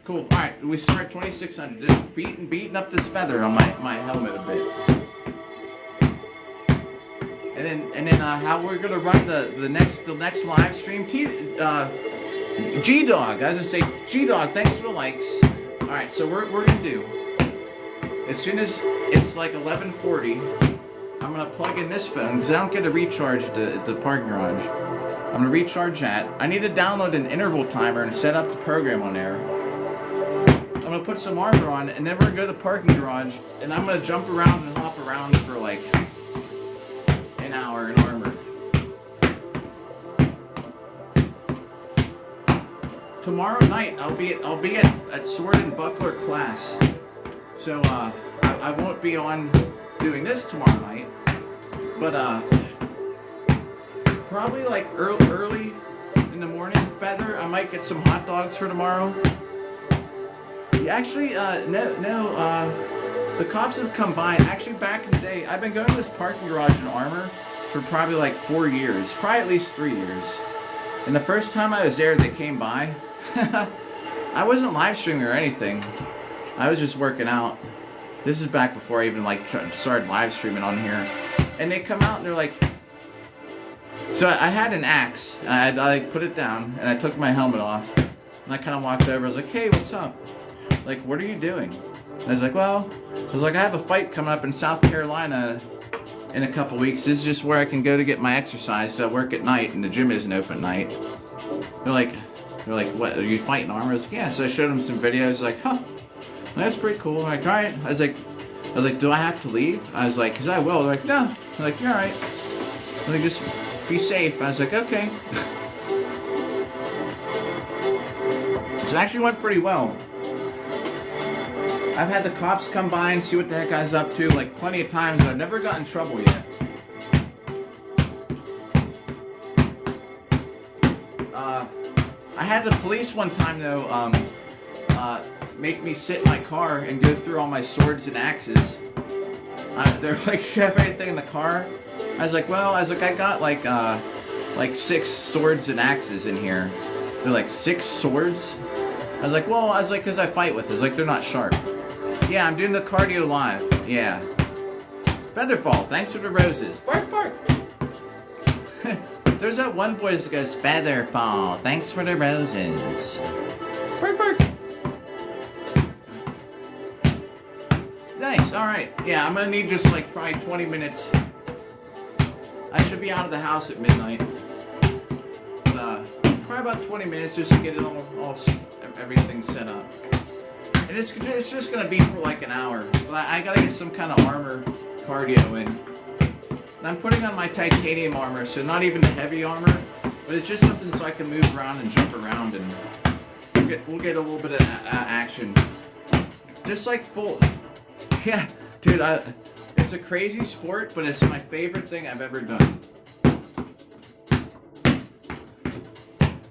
Cool. All right. We start 2,600. Just beating up this feather on my helmet a bit. And then how we're gonna run the next live stream. G Dog. As I say, G Dog. Thanks for the likes. All right. So we're gonna do. As soon as it's like 11:40, I'm gonna plug in this phone because I don't get a recharge at the parking garage. I'm going to recharge that. I need to download an interval timer and set up the program on there. I'm going to put some armor on, and then we're going to go to the parking garage, and I'm going to jump around and hop around for like an hour in armor. Tomorrow night, I'll be at Sword and Buckler class. So, I won't be on doing this tomorrow night, but, probably like early in the morning, Feather. I might get some hot dogs for tomorrow. Yeah, actually, the cops have come by. Actually, back in the day, I've been going to this parking garage in Armour for probably like 4 years, probably at least 3 years. And the first time I was there, they came by. I wasn't live streaming or anything. I was just working out. This is back before I even like started live streaming on here. And they come out and they're like. So I had an axe, and I like put it down, and I took my helmet off, and I kind of walked over. I was like, "Hey, what's up? Like, what are you doing?" And I was like, "I have a fight coming up in South Carolina in a couple weeks. This is just where I can go to get my exercise. So I work at night, and the gym isn't open at night." They're like, "What? Are you fighting armor?" I was like, "Yeah." So I showed them some videos. Like, "Huh, that's pretty cool." I'm like, "All right." I was like, "Do I have to leave?" I was like, "Cause I will." They're like, "No." I'm like, "You're all right." I'm like, "Just be safe." I was like, "Okay." So it actually went pretty well. I've had the cops come by and see what the heck I was up to, like plenty of times. I've never gotten in trouble yet. I had the police one time though, make me sit in my car and go through all my swords and axes. They're like, "You have anything in the car?" I was like, I got like 6 swords and axes in here. They're like, 6 swords? I was like, because I fight with it. I was like, they're not sharp. Yeah, I'm doing the cardio live. Yeah. Featherfall, thanks for the roses. Bark, bark. There's that one boy that goes, "Featherfall, thanks for the roses." Bark, bark. Nice, alright. Yeah, I'm gonna need just like probably 20 minutes. I should be out of the house at midnight. But, probably about 20 minutes just to get it all everything set up. And it's just gonna be for like an hour. But I gotta get some kind of armor cardio in. And I'm putting on my titanium armor, so not even the heavy armor, but it's just something so I can move around and jump around, and we'll get a little bit of action. Just like full. Yeah, dude, It's a crazy sport, but it's my favorite thing I've ever done.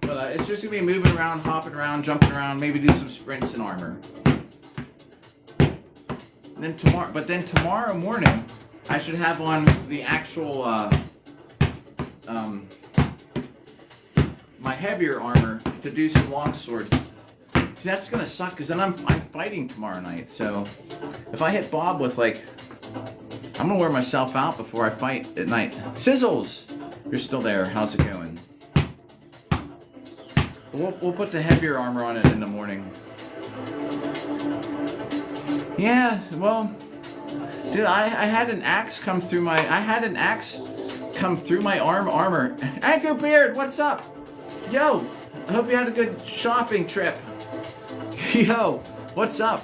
But it's just gonna be moving around, hopping around, jumping around, maybe do some sprints in armor. And then tomorrow morning, I should have on the actual my heavier armor to do some long swords. See, that's gonna suck because then I'm fighting tomorrow night. So if I hit Bob with like, I'm gonna wear myself out before I fight at night. Sizzles, you're still there. How's it going? We'll put the heavier armor on it in the morning. Yeah, well, dude, I had an axe come through my armor. Anchor Beard, what's up? Yo, I hope you had a good shopping trip. Yo, what's up?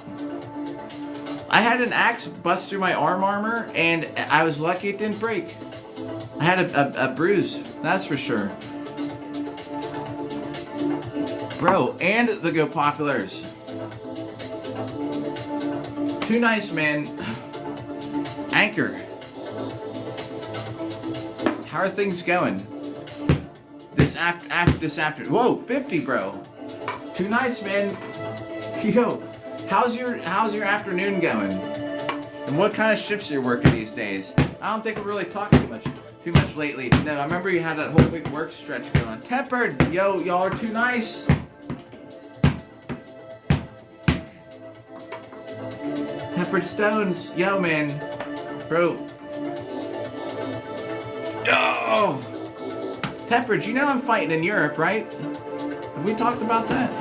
I had an axe bust through my armor, and I was lucky it didn't break. I had a bruise, that's for sure. Bro, and the Go Populars. Too nice, man. Anchor. How are things going? This after. Whoa, 50, bro. Too nice, man. Yo, how's your afternoon going? And what kind of shifts you're working these days? I don't think we really talked too much lately. No, I remember you had that whole big work stretch going. Tempered, yo, y'all are too nice. Tempered Stones, yo, man, bro. Oh, Tempered, you know I'm fighting in Europe, right? Have we talked about that?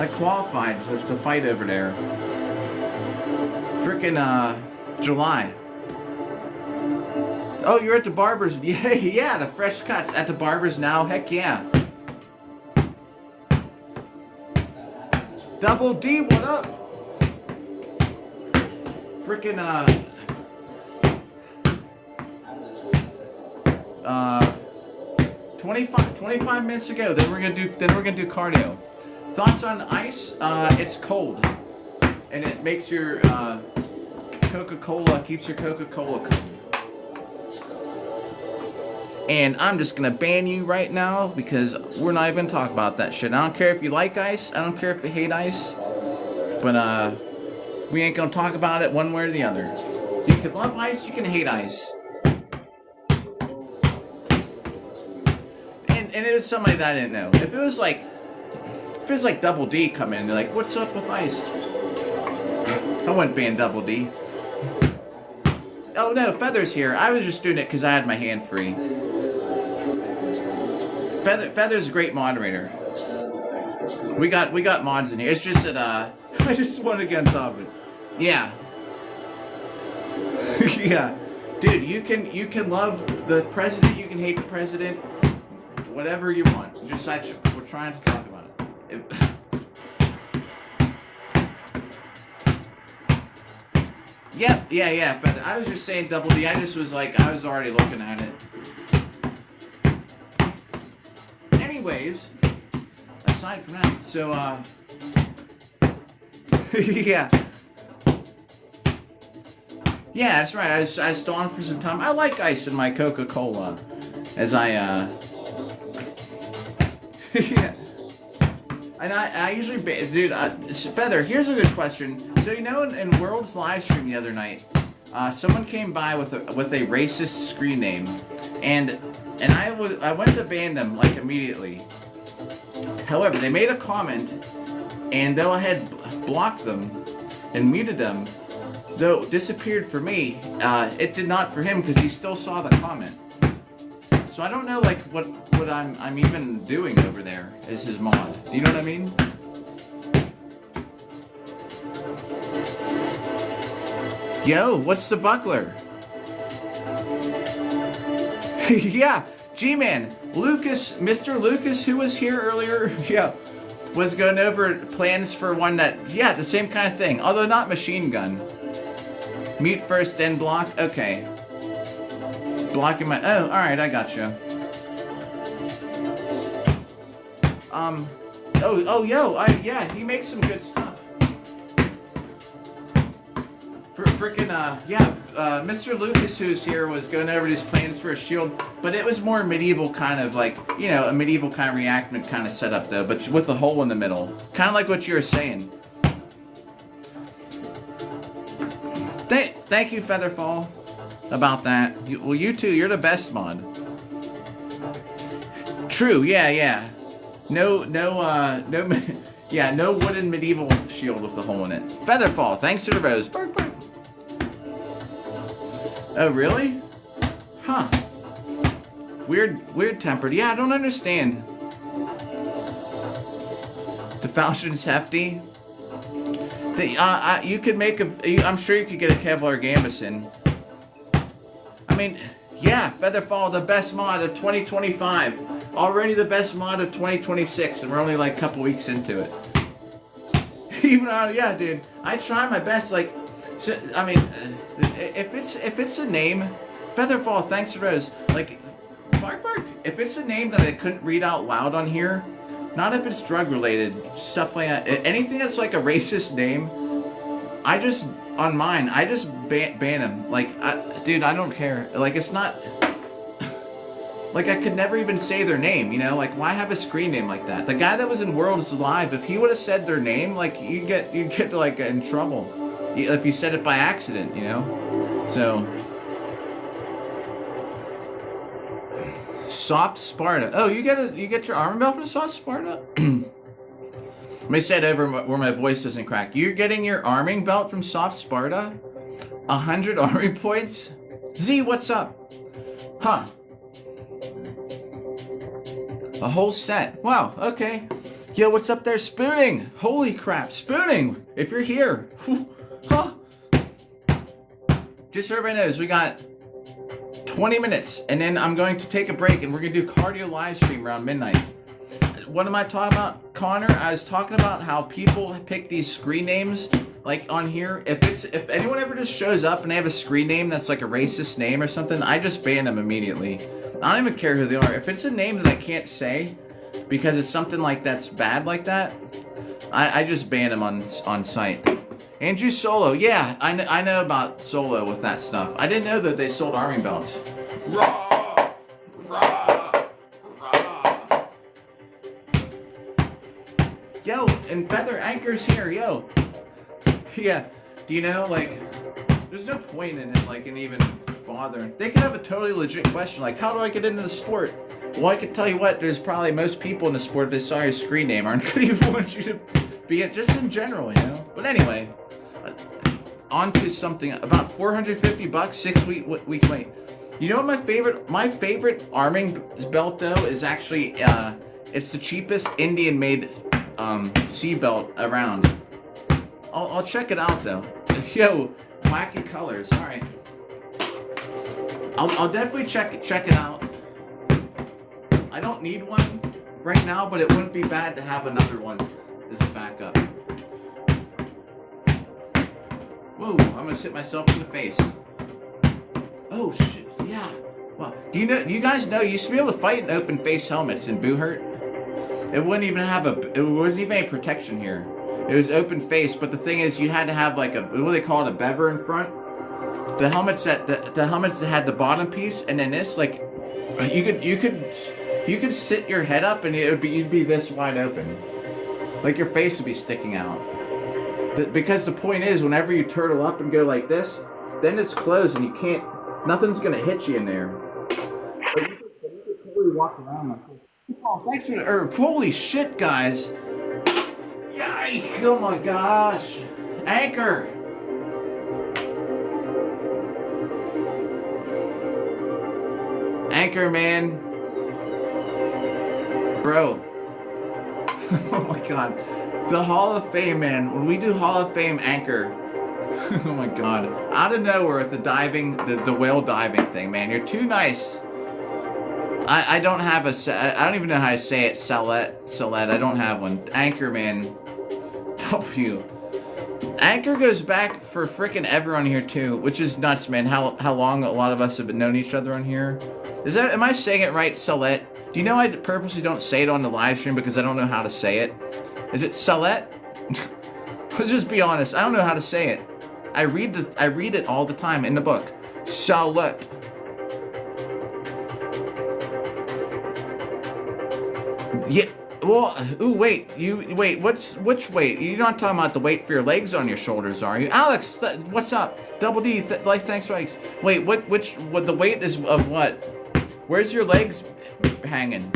I qualified to fight over there. Frickin' July. Oh, you're at the barber's. Yeah, the fresh cuts at the barber's now. Heck yeah. Double D, what up? Frickin' 25 minutes ago. Then we're gonna do cardio. Thoughts on ice? It's cold, and it makes your Coca-Cola, keeps your Coca-Cola cold. And I'm just gonna ban you right now because we're not even talking about that shit. I don't care if you like ice. I don't care if you hate ice. But we ain't gonna talk about it one way or the other. You can love ice. You can hate ice. And it was somebody that I didn't know. If it was like Double D come in, they're like, "What's up with ice?" I wouldn't ban Double D. Oh no, Feather's here. I was just doing it because I had my hand free. Feather's a great moderator. We got mods in here. It's just that I just want to get on top of it. Yeah. Yeah. Dude, you can love the president, you can hate the president, whatever you want. Just we're trying to talk about it. Yep, yeah, Feather. I was just saying Double D. I just was like, I was already looking at it. Anyways, aside from that, so, yeah. Yeah, that's right. I was on for some time. I like ice in my Coca-Cola. As I, yeah. And I usually, dude, Feather, here's a good question. So, you know, in World's live stream the other night, someone came by with a racist screen name, and I went to ban them, like, immediately. However, they made a comment, and though I had blocked them and muted them, though it disappeared for me, it did not for him, because he still saw the comment. So I don't know, like, what I'm even doing over there as his mod. Do you know what I mean? Yo, what's the buckler? Yeah, G-Man, Lucas, Mr. Lucas, who was here earlier, yeah, was going over plans for one that, yeah, the same kind of thing, although not machine gun. Mute first, then block. Okay. Blocking my. Oh, all right, I gotcha. Yeah, he makes some good stuff. freaking, Mr. Lucas, who's here, was going over his plans for a shield, but it was more medieval kind of like, you know, a medieval kind of reenactment kind of setup though, but with a hole in the middle. Kind of like what you were saying. Thank you, Featherfall, about that. Well, you too, you're the best mod. True, yeah. No wooden medieval shield with the hole in it. Featherfall, thanks to the rose. Bark, bark. Oh, really? Huh. Weird tempered. Yeah, I don't understand. The falchion's hefty. You could make I'm sure you could get a Kevlar Gambeson. I mean, yeah, Featherfall, the best mod of 2025. Already the best mod of 2026, and we're only like a couple weeks into it. Even yeah, dude, I try my best. Like, so, I mean, if it's a name, Featherfall, thanks to Rose. Like, bark. If it's a name that I couldn't read out loud on here, not if it's drug related stuff like that. Anything that's like a racist name, I just ban him. Like, dude, I don't care. Like, it's not. Like, I could never even say their name, you know? Like, why have a screen name like that? The guy that was in Worlds Live, if he would have said their name, like, you'd get like, in trouble. If you said it by accident, you know? So. Soft Sparta. Oh, you get your armor belt from Soft Sparta? Let me say it over where my voice doesn't crack. You're getting your arming belt from Soft Sparta? 100 armory points? Z, what's up? Huh. A whole set. Wow, okay. Yo, what's up there? Spooning! Holy crap, Spooning! If you're here. Huh. Just so everybody knows, we got 20 minutes, and then I'm going to take a break, and we're going to do cardio live stream around midnight. What am I talking about, Connor? I was talking about how people pick these screen names, like on here. If anyone ever just shows up and they have a screen name that's like a racist name or something, I just ban them immediately. I don't even care who they are. If it's a name that I can't say because it's something like that's bad like that, I just ban them on site. Andrew Solo, yeah, I know about Solo with that stuff. I didn't know that they sold arming belts. Raw! Raw! Raw! Yo, and Feather Anchor's here, yo. Yeah, do you know, like, there's no point in it, like, in even bothering. They could have a totally legit question, like, how do I get into the sport? Well, I can tell you what, there's probably most people in the sport, if they saw your screen name, aren't going to even want you to be it, just in general, you know? But anyway, on to something, about 450 bucks, 6 week wait. You know what my favorite arming belt, though, is actually, it's the cheapest Indian-made sea belt around. I'll check it out, though. Yo, wacky colors, alright. I'll definitely check it out. I don't need one right now, but it wouldn't be bad to have another one as a backup. Whoa, I'm gonna hit myself in the face. Oh shit, yeah. Wow. Do you guys know you used to be able to fight in open face helmets in Boo Hurt? It wouldn't even have it wasn't even any protection here. It was open face, but the thing is you had to have like what do they call it, a bever in front? The helmets that had the bottom piece, and then this, like, you could sit your head up and you'd be this wide open, like your face would be sticking out. Because the point is, whenever you turtle up and go like this, then it's closed and you can't. Nothing's gonna hit you in there. But you could totally walk around like this. Oh, thanks for holy shit, guys! Yikes! Oh my gosh! Anchor. Anchor, man. Bro. Oh my god. The Hall of Fame, man. When we do Hall of Fame Anchor. Oh my god. Out of nowhere with the diving, the whale diving thing, man. You're too nice. I don't have I don't even know how to say it. Salette. I don't have one. Anchor, man. W. Anchor goes back for frickin' ever on here too, which is nuts, man. How long a lot of us have known each other on here. Am I saying it right, Salette? Do you know I purposely don't say it on the live stream because I don't know how to say it? Is it Salette? Let's just be honest. I don't know how to say it. I read it all the time in the book. Salette. Yeah. Well, ooh, wait. Which weight? You're not talking about the weight for your legs on your shoulders, are you? Alex, what's up? Double D, thanks for likes. Wait, what the weight is of what? Where's your legs hanging?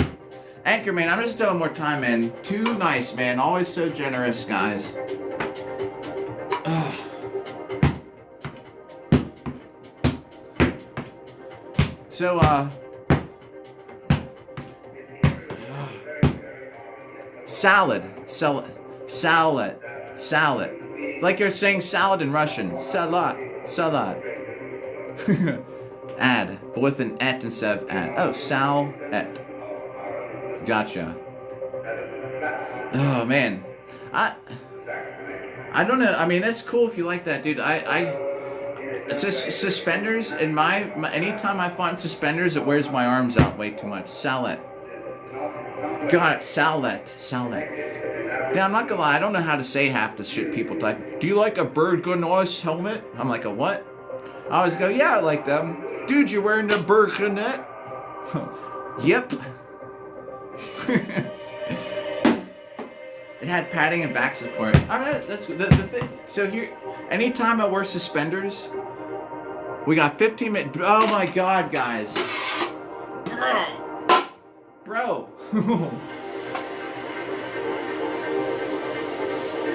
Anchor, man, I'm just doing more time, man. Too nice, man. Always so generous, guys. So, salad. Like you're saying salad in Russian. Salad. Ad, but with an et instead of ad. Oh, sal-et. Gotcha. Oh, man. I don't know. I mean, that's cool if you like that, dude. It's just suspenders in my anytime I find suspenders, it wears my arms out way too much. Salad. Got it. Salad. Yeah, I'm not gonna lie. I don't know how to say half the shit people type. Do you like a Bergenos helmet? I'm like, a what? I always go, yeah, I like them. Dude, you're wearing the Bergenet? Yep. It had padding and back support. Alright, that's the thing. So here, anytime I wear suspenders, we got 15 minutes. Oh my god, guys. Bro.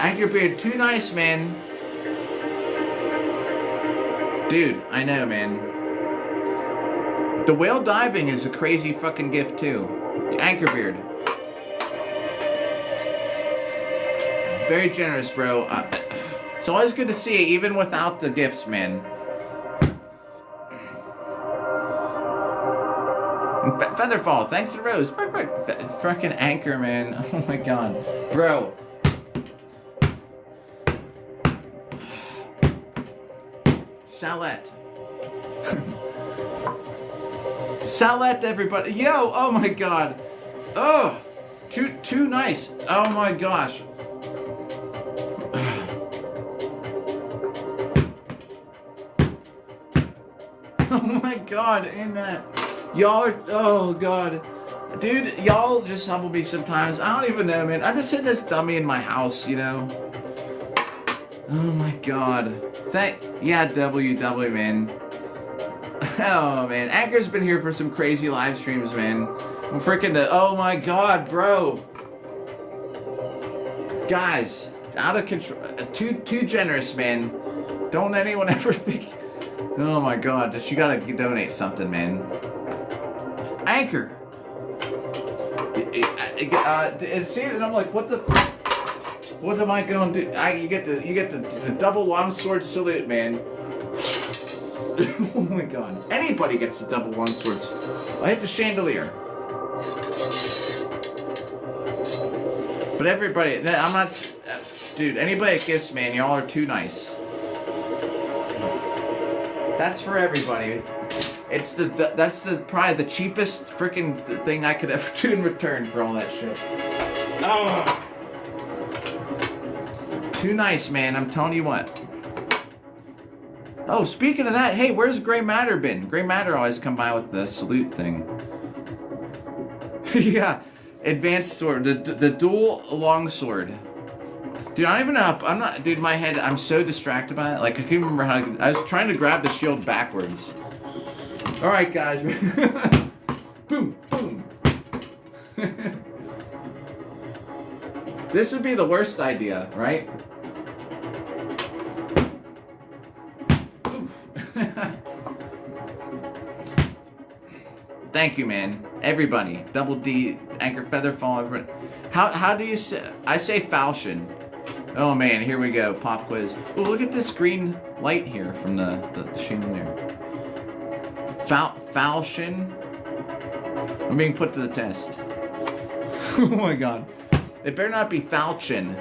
Anchor Beard, too nice, man. Dude, I know, man. The whale diving is a crazy fucking gift, too. Anchor Beard. Very generous, bro. It's always good to see you, even without the gifts, man. Featherfall, thanks to the rose. Fucking Anchor, man. Oh my god. Bro. Salette. Salette, everybody. Yo, oh my god. Oh, too nice. Oh my gosh. Oh my god, ain't that? Y'all are, oh god. Dude, y'all just humble me sometimes. I don't even know, man. I'm just hitting this dummy in my house, you know? Oh my god. Yeah, WW, man. Oh, man. Anchor's been here for some crazy live streams, man. Oh my god, bro. Guys, out of control. Too generous, man. Don't anyone ever think... Oh my god, you gotta donate something, man. Anchor. See, and I'm like, what am I going to do? You get the double longsword salute, man. Oh my god. Anybody gets the double longswords. I hit the chandelier. But everybody, I'm not... Dude, anybody that gifts, man, y'all are too nice. That's for everybody. That's probably the cheapest freaking thing I could ever do in return for all that shit. Oh. Too nice, man. I'm telling you what. Oh, speaking of that, hey, where's Grey Matter been? Grey Matter always come by with the salute thing. Yeah, advanced sword, the dual longsword. Dude, I don't even know. Dude, my head, I'm so distracted by it. Like, I can't remember how I was trying to grab the shield backwards. Alright, guys. Boom, boom. This would be the worst idea, right? Thank you, man. Everybody. Double D, Anchor, Featherfall, everybody. How do you say... I say falchion. Oh, man, here we go. Pop quiz. Oh, look at this green light here from the chandelier. Falchion. I'm being put to the test. Oh, my God. It better not be falchion.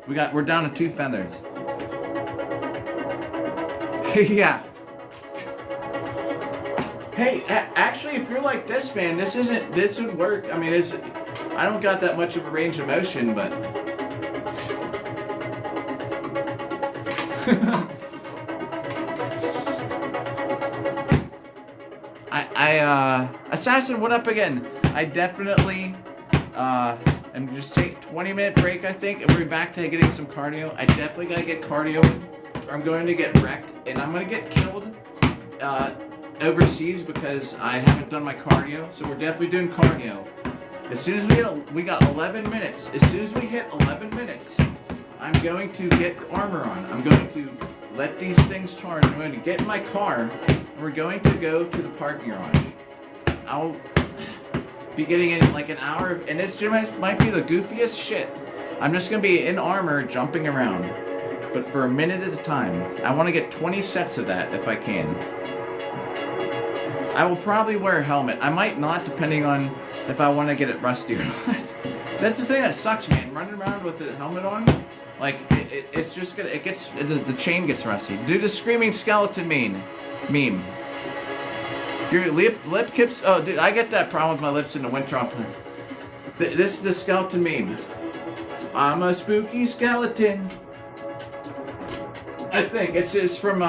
We're down to 2 feathers. Yeah. Hey, actually, if you're like this, man, this would work. I mean, I don't got that much of a range of motion, but Assassin, what up again? I definitely, am just take 20-minute break, I think, and we'll be back to getting some cardio. I definitely gotta get cardio in, or I'm going to get wrecked, and I'm gonna get killed, overseas because I haven't done my cardio, so we're definitely doing cardio. As soon as we got 11 minutes, as soon as we hit 11 minutes, I'm going to get armor on. I'm going to let these things charge. I'm going to get in my car, and we're going to go to the parking garage. I'll be getting in like an hour, and this might be the goofiest shit. I'm just going to be in armor, jumping around, but for a minute at a time. I want to get 20 sets of that if I can. I will probably wear a helmet. I might not, depending on if I want to get it rusty or not. That's the thing that sucks, man. Running around with the helmet on, like it's just gonna. The chain gets rusty. Do the screaming skeleton meme. Your lip tips. Oh, dude, I get that problem with my lips in the winter. This is the skeleton meme. I'm a spooky skeleton. I think it's from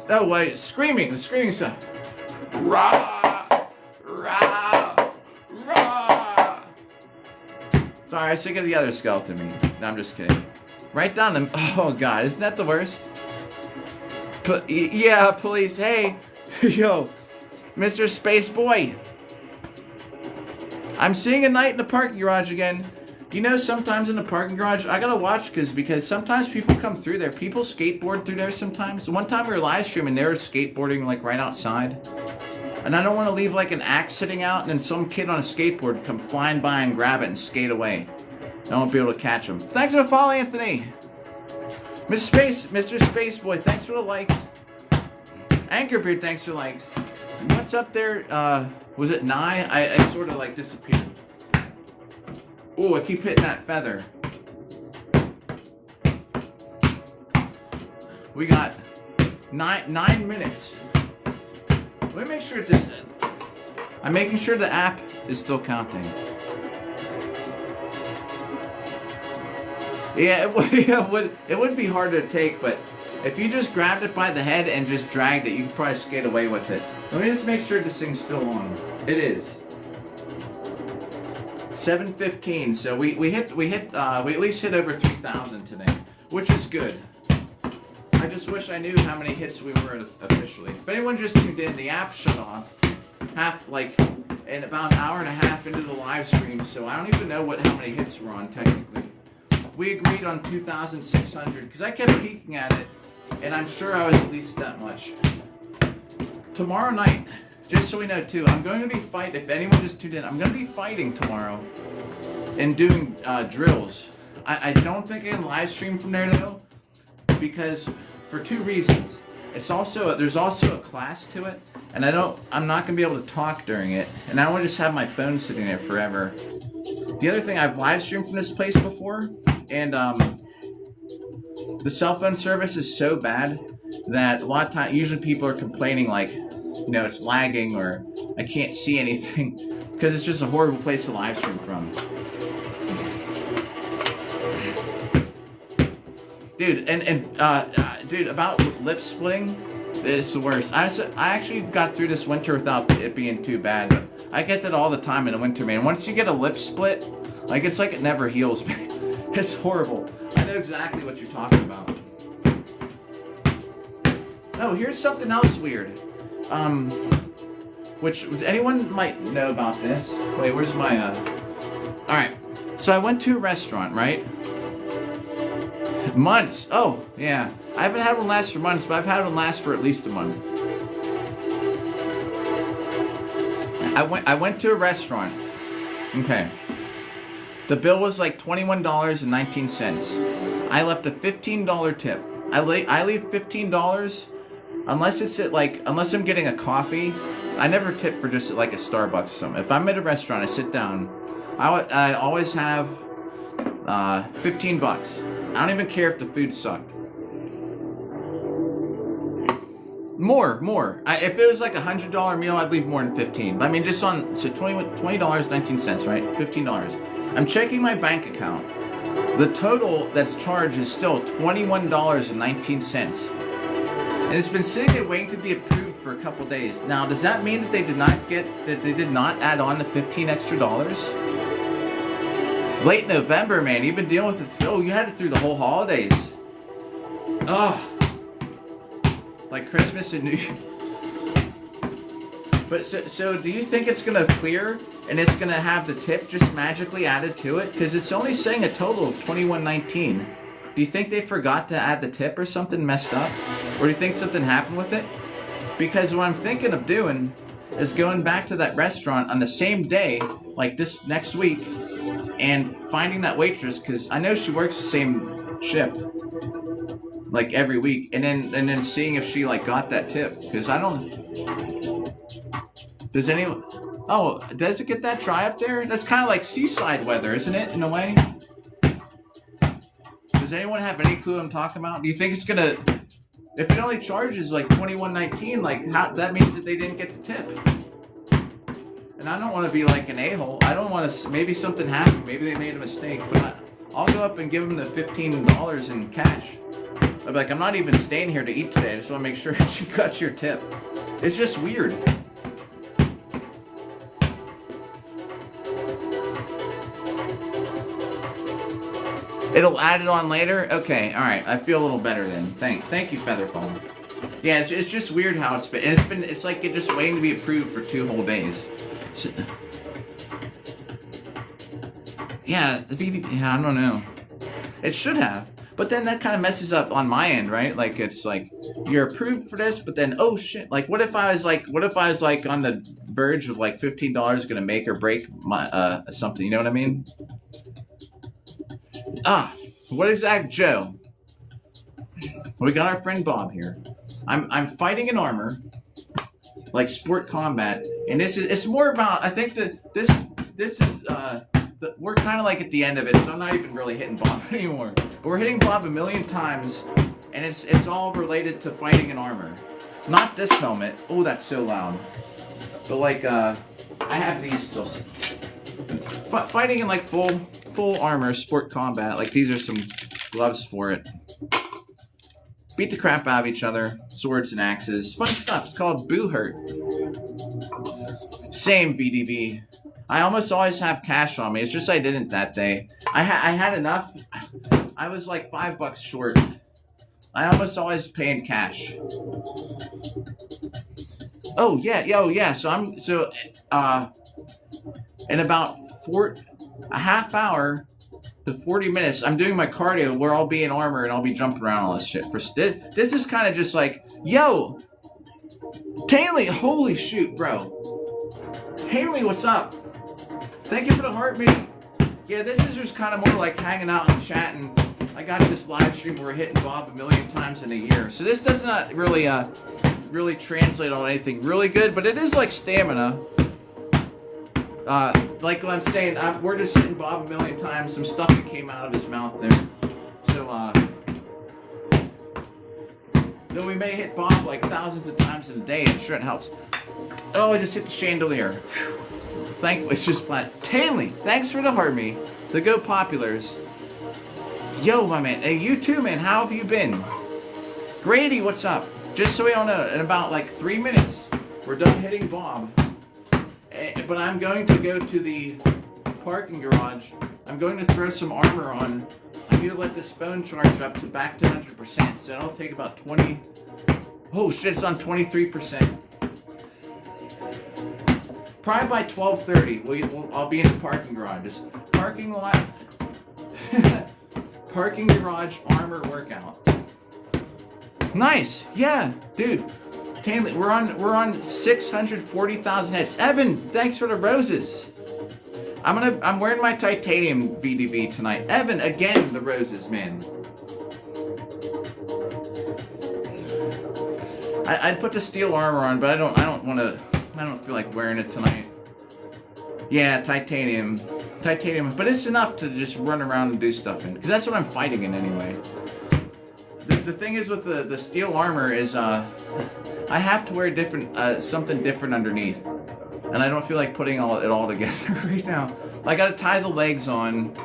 oh wait, the screaming stuff. Rah! Rah! Rah! Sorry, I was thinking of the other skeleton meme. No, I'm just kidding. Right down the... Oh, God, isn't that the worst? Yeah, police, hey. Yo, Mr. Space Boy. I'm seeing a night in the parking garage again. You know, sometimes in the parking garage, I gotta watch because sometimes people come through there. People skateboard through there sometimes. One time we were live streaming, they were skateboarding like right outside. And I don't want to leave like an axe sitting out and then some kid on a skateboard come flying by and grab it and skate away. I won't be able to catch him. Thanks for the follow, Anthony. Mr. Space Boy, thanks for the likes. Anchorbeard, thanks for the likes. What's up there? Was it Nye? I sort of like disappeared. Oh, I keep hitting that feather. We got nine minutes. Let me make sure this. I'm making sure the app is still counting. Yeah, it would be hard to take, but if you just grabbed it by the head and just dragged it, you could probably skate away with it. Let me just make sure this thing's still on. It is. 7:15. So we at least hit over 3,000 today, which is good. I just wish I knew how many hits we were officially. If anyone just tuned in, the app shut off in about an hour and a half into the live stream, so I don't even know how many hits we're on technically. We agreed on 2,600 because I kept peeking at it, and I'm sure I was at least that much. Tomorrow night, just so we know too, I'm going to be fighting. If anyone just tuned in, I'm going to be fighting tomorrow and doing drills. I don't think I can live stream from there though, because for two reasons. There's also a class to it, and I'm not gonna be able to talk during it, and I don't want to just have my phone sitting there forever. The other thing, I've live streamed from this place before, and the cell phone service is so bad that a lot of times, usually people are complaining like, you know, it's lagging or I can't see anything, because it's just a horrible place to live stream from. Dude, dude, about lip splitting, it's the worst. I actually got through this winter without it being too bad, but I get that all the time in the winter, man. Once you get a lip split, like it's like it never heals, man. It's horrible. I know exactly what you're talking about. Oh, here's something else weird. Which anyone might know about this. Wait, where's my Alright. So I went to a restaurant, right? Months. Oh, yeah. I haven't had one last for months, but I've had one last for at least a month. I went to a restaurant. Okay. The bill was like $21.19. I left a $15 tip. I leave $15 unless I'm getting a coffee. I never tip for just like a Starbucks or something. If I'm at a restaurant, I sit down. I always have 15 bucks. I don't even care if the food sucked. More. If it was like $100 meal, I'd leave more than 15. But I mean, just on, so $20.19, right? $15. I'm checking my bank account. The total that's charged is still $21.19. And it's been sitting there waiting to be approved for a couple days. Now, does that mean that they did not add on the 15 extra dollars? Late November, man. You've been dealing with it. Oh, you had it through the whole holidays. Oh. Like Christmas and New Year. But so do you think it's gonna clear and it's gonna have the tip just magically added to it? Because it's only saying a total of $21.19. Do you think they forgot to add the tip or something messed up? Or do you think something happened with it? Because what I'm thinking of doing is going back to that restaurant on the same day, like this next week, and finding that waitress, because I know she works the same shift, like every week, and then seeing if she like got that tip, because I don't. Does anyone? Oh, does it get that dry up there? That's kind of like seaside weather, isn't it? In a way. Does anyone have any clue what I'm talking about? Do you think it's gonna? If it only charges like $21.19, like how that means that they didn't get the tip. And I don't want to be like an a-hole. I don't want to. Maybe something happened. Maybe they made a mistake. But I'll go up and give them the $15 in cash. I'll be like, I'm not even staying here to eat today. I just want to make sure she got your tip. It's just weird. It'll add it on later? Okay, alright. I feel a little better then. Thank you, Featherfall. Yeah, it's just weird how it's been. And it's like it just waiting to be approved for 2 whole days. So, yeah, the VDP, yeah, I don't know. It should have. But then that kind of messes up on my end, right? Like, it's like, you're approved for this, but then, oh shit. Like, what if I was like on the verge of like $15 gonna make or break my, something, you know what I mean? Ah, what is that, Joe? We got our friend Bob here. I'm fighting in armor, like sport combat, and it's more about, I think that this is we're kind of like at the end of it, so I'm not even really hitting Bob anymore. But we're hitting Bob a million times, and it's all related to fighting in armor. Not this helmet. Oh, that's so loud. But like I have these still. Fighting in like full armor, sport combat. Like these are some gloves for it. Beat the crap out of each other. Swords and axes. Fun stuff. It's called Boo Hurt. Same VDB. I almost always have cash on me. It's just I didn't that day. I had enough. I was like $5 short. I almost always pay in cash. Oh yeah. So in about a half hour to 40 minutes, I'm doing my cardio where I'll be in armor and I'll be jumping around all this shit. This is kind of just like, yo, Haley, holy shoot, bro. Haley, what's up? Thank you for the heart meeting. Yeah, this is just kind of more like hanging out and chatting. I got this live stream where we're hitting Bob a million times in a year. So this does not really really translate on anything really good, but it is like stamina. Like I'm saying, we're just hitting Bob a million times. Some stuff that came out of his mouth there. So, though we may hit Bob like thousands of times in a day, I'm sure it helps. Oh, I just hit the chandelier. Thankfully, it's just flat. Taylor, thanks for the heart me. The Go Populars. Yo, my man. Hey, you too, man. How have you been? Grady, what's up? Just so we all know, in about like 3 minutes, we're done hitting Bob. But I'm going to go to the parking garage. I'm going to throw some armor on. I need to let this phone charge up to back to 100%. So it'll take about 20. Oh shit, it's on 23%. Probably by 12:30, I'll be in the parking garage. Just parking lot, parking garage armor workout. Nice, yeah, dude. Taylor, we're on 640,000 hits. Evan, thanks for the roses. I'm wearing my titanium VDB tonight. Evan, again the roses, man. I'd put the steel armor on, but I don't feel like wearing it tonight. Yeah, titanium, but it's enough to just run around and do stuff in, because that's what I'm fighting in anyway. the thing is with the steel armor is I have to wear different something different underneath, and I don't feel like putting it all together right now. I gotta tie the legs on.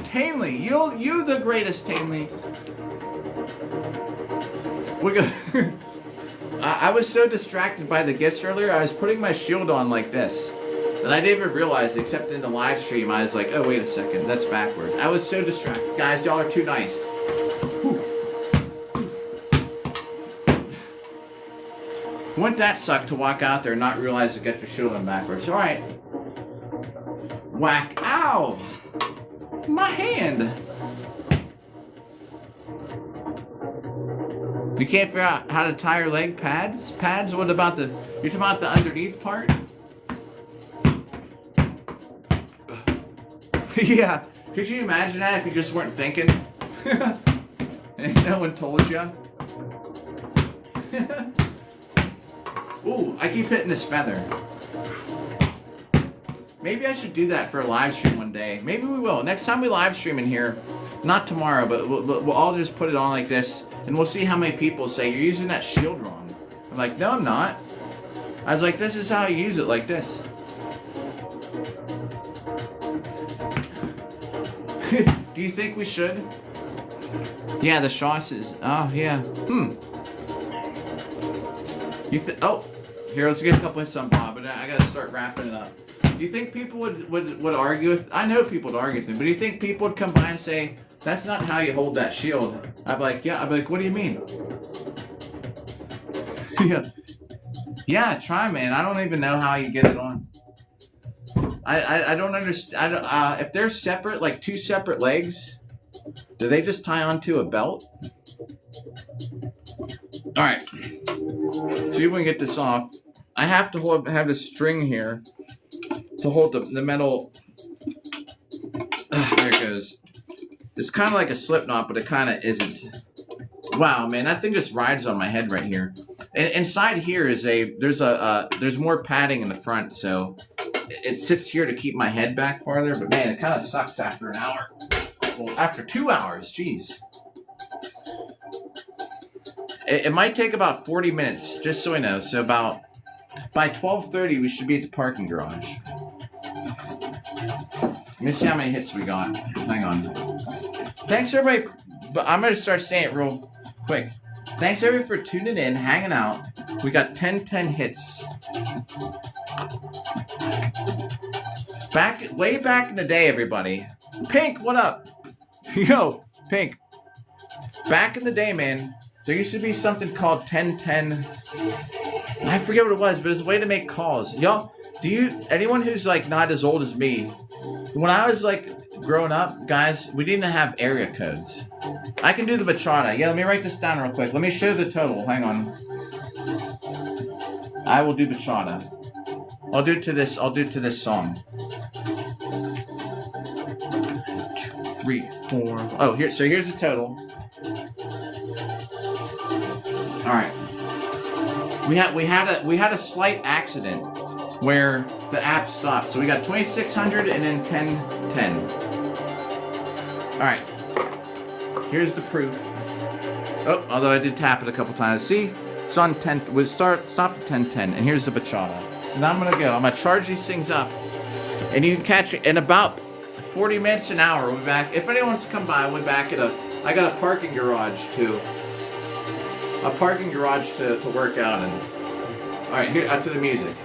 Tainley, you the greatest, Tainley. We're good. I was so distracted by the gifts earlier. I was putting my shield on like this, and I didn't even realize, except in the live stream, I was like, oh wait a second, that's backward. I was so distracted, guys. Y'all are too nice. Whew. Wouldn't that suck to walk out there and not realize to get your shield on backwards? All right. Whack! Ow! My hand. You can't figure out how to tie your leg pads? Pads? What about the... You're talking about the underneath part? Yeah. Could you imagine that if you just weren't thinking? And no one told you? Ooh, I keep hitting this feather. Maybe I should do that for a live stream one day. Maybe we will. Next time we live stream in here, not tomorrow, but we'll all just put it on like this, and we'll see how many people say, you're using that shield wrong. I'm like, no, I'm not. I was like, this is how you use it, like this. Do you think we should? Yeah, the sauces. Oh, yeah. Oh, here, let's get a couple hits on Bob, but I gotta start wrapping it up. Do you think people would argue with... I know people would argue with me, but do you think people would come by and say, that's not how you hold that shield? I'd be like, yeah. I'd be like, what do you mean? Yeah. Yeah, try, man. I don't even know how you get it on. I don't understand. If they're separate, like two separate legs, do they just tie onto a belt? All right. See if we can get this off. I have to have this string here to hold the metal. There it goes. It's kind of like a slip knot, but it kind of isn't. Wow, man, that thing just rides on my head right here. And inside here is there's more padding in the front, so it sits here to keep my head back farther. But man, it kind of sucks after an hour. Well, after 2 hours, jeez. It might take about 40 minutes, just so I know. So by 12:30, we should be at the parking garage. Let me see how many hits we got. Hang on. Thanks, everybody. But I'm going to start saying it real quick. Thanks, everybody, for tuning in, hanging out. We got 10 hits. Way back in the day, everybody. Pink, what up? Yo, Pink. Back in the day, man, there used to be something called 10. I forget what it was, but it's a way to make calls. Y'all, anyone who's like not as old as me, when I was like growing up, guys, we didn't have area codes. I can do the bachata. Yeah, let me write this down real quick. Let me show the total. Hang on. I will do bachata. I'll do it to this song. 2, 3, 4. Oh, here's the total. All right. We had a slight accident where the app stopped. So we got 2,600 and then 10. All right. Here's the proof. Oh, although I did tap it a couple times. See, it's on 10. We stopped at 10. And here's the bachata. And I'm gonna go. I'm gonna charge these things up, and you can catch it in about 40 minutes, an hour. We'll be back. If anyone wants to come by, we'll be back at I got a parking garage too. A parking garage to work out in. All right, here to the music.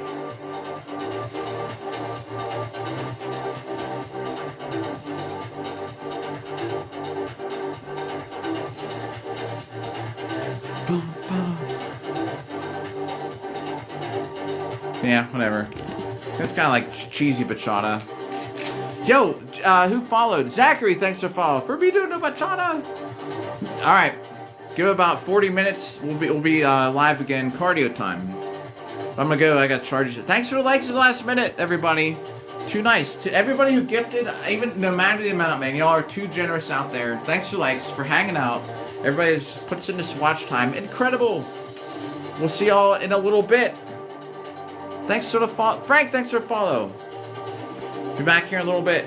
Yeah, whatever. That's kind of like cheesy bachata. Yo, who followed? Zachary, thanks for following. For me doing the bachata. All right. Give it about 40 minutes. We'll be live again. Cardio time. I'm gonna go. I got charges. Thanks for the likes at the last minute, everybody. Too nice. To everybody who gifted, even no matter the amount, man, y'all are too generous out there. Thanks for likes, for hanging out. Everybody just puts in this watch time. Incredible. We'll see y'all in a little bit. Thanks for the follow. Frank, thanks for the follow. Be back here in a little bit.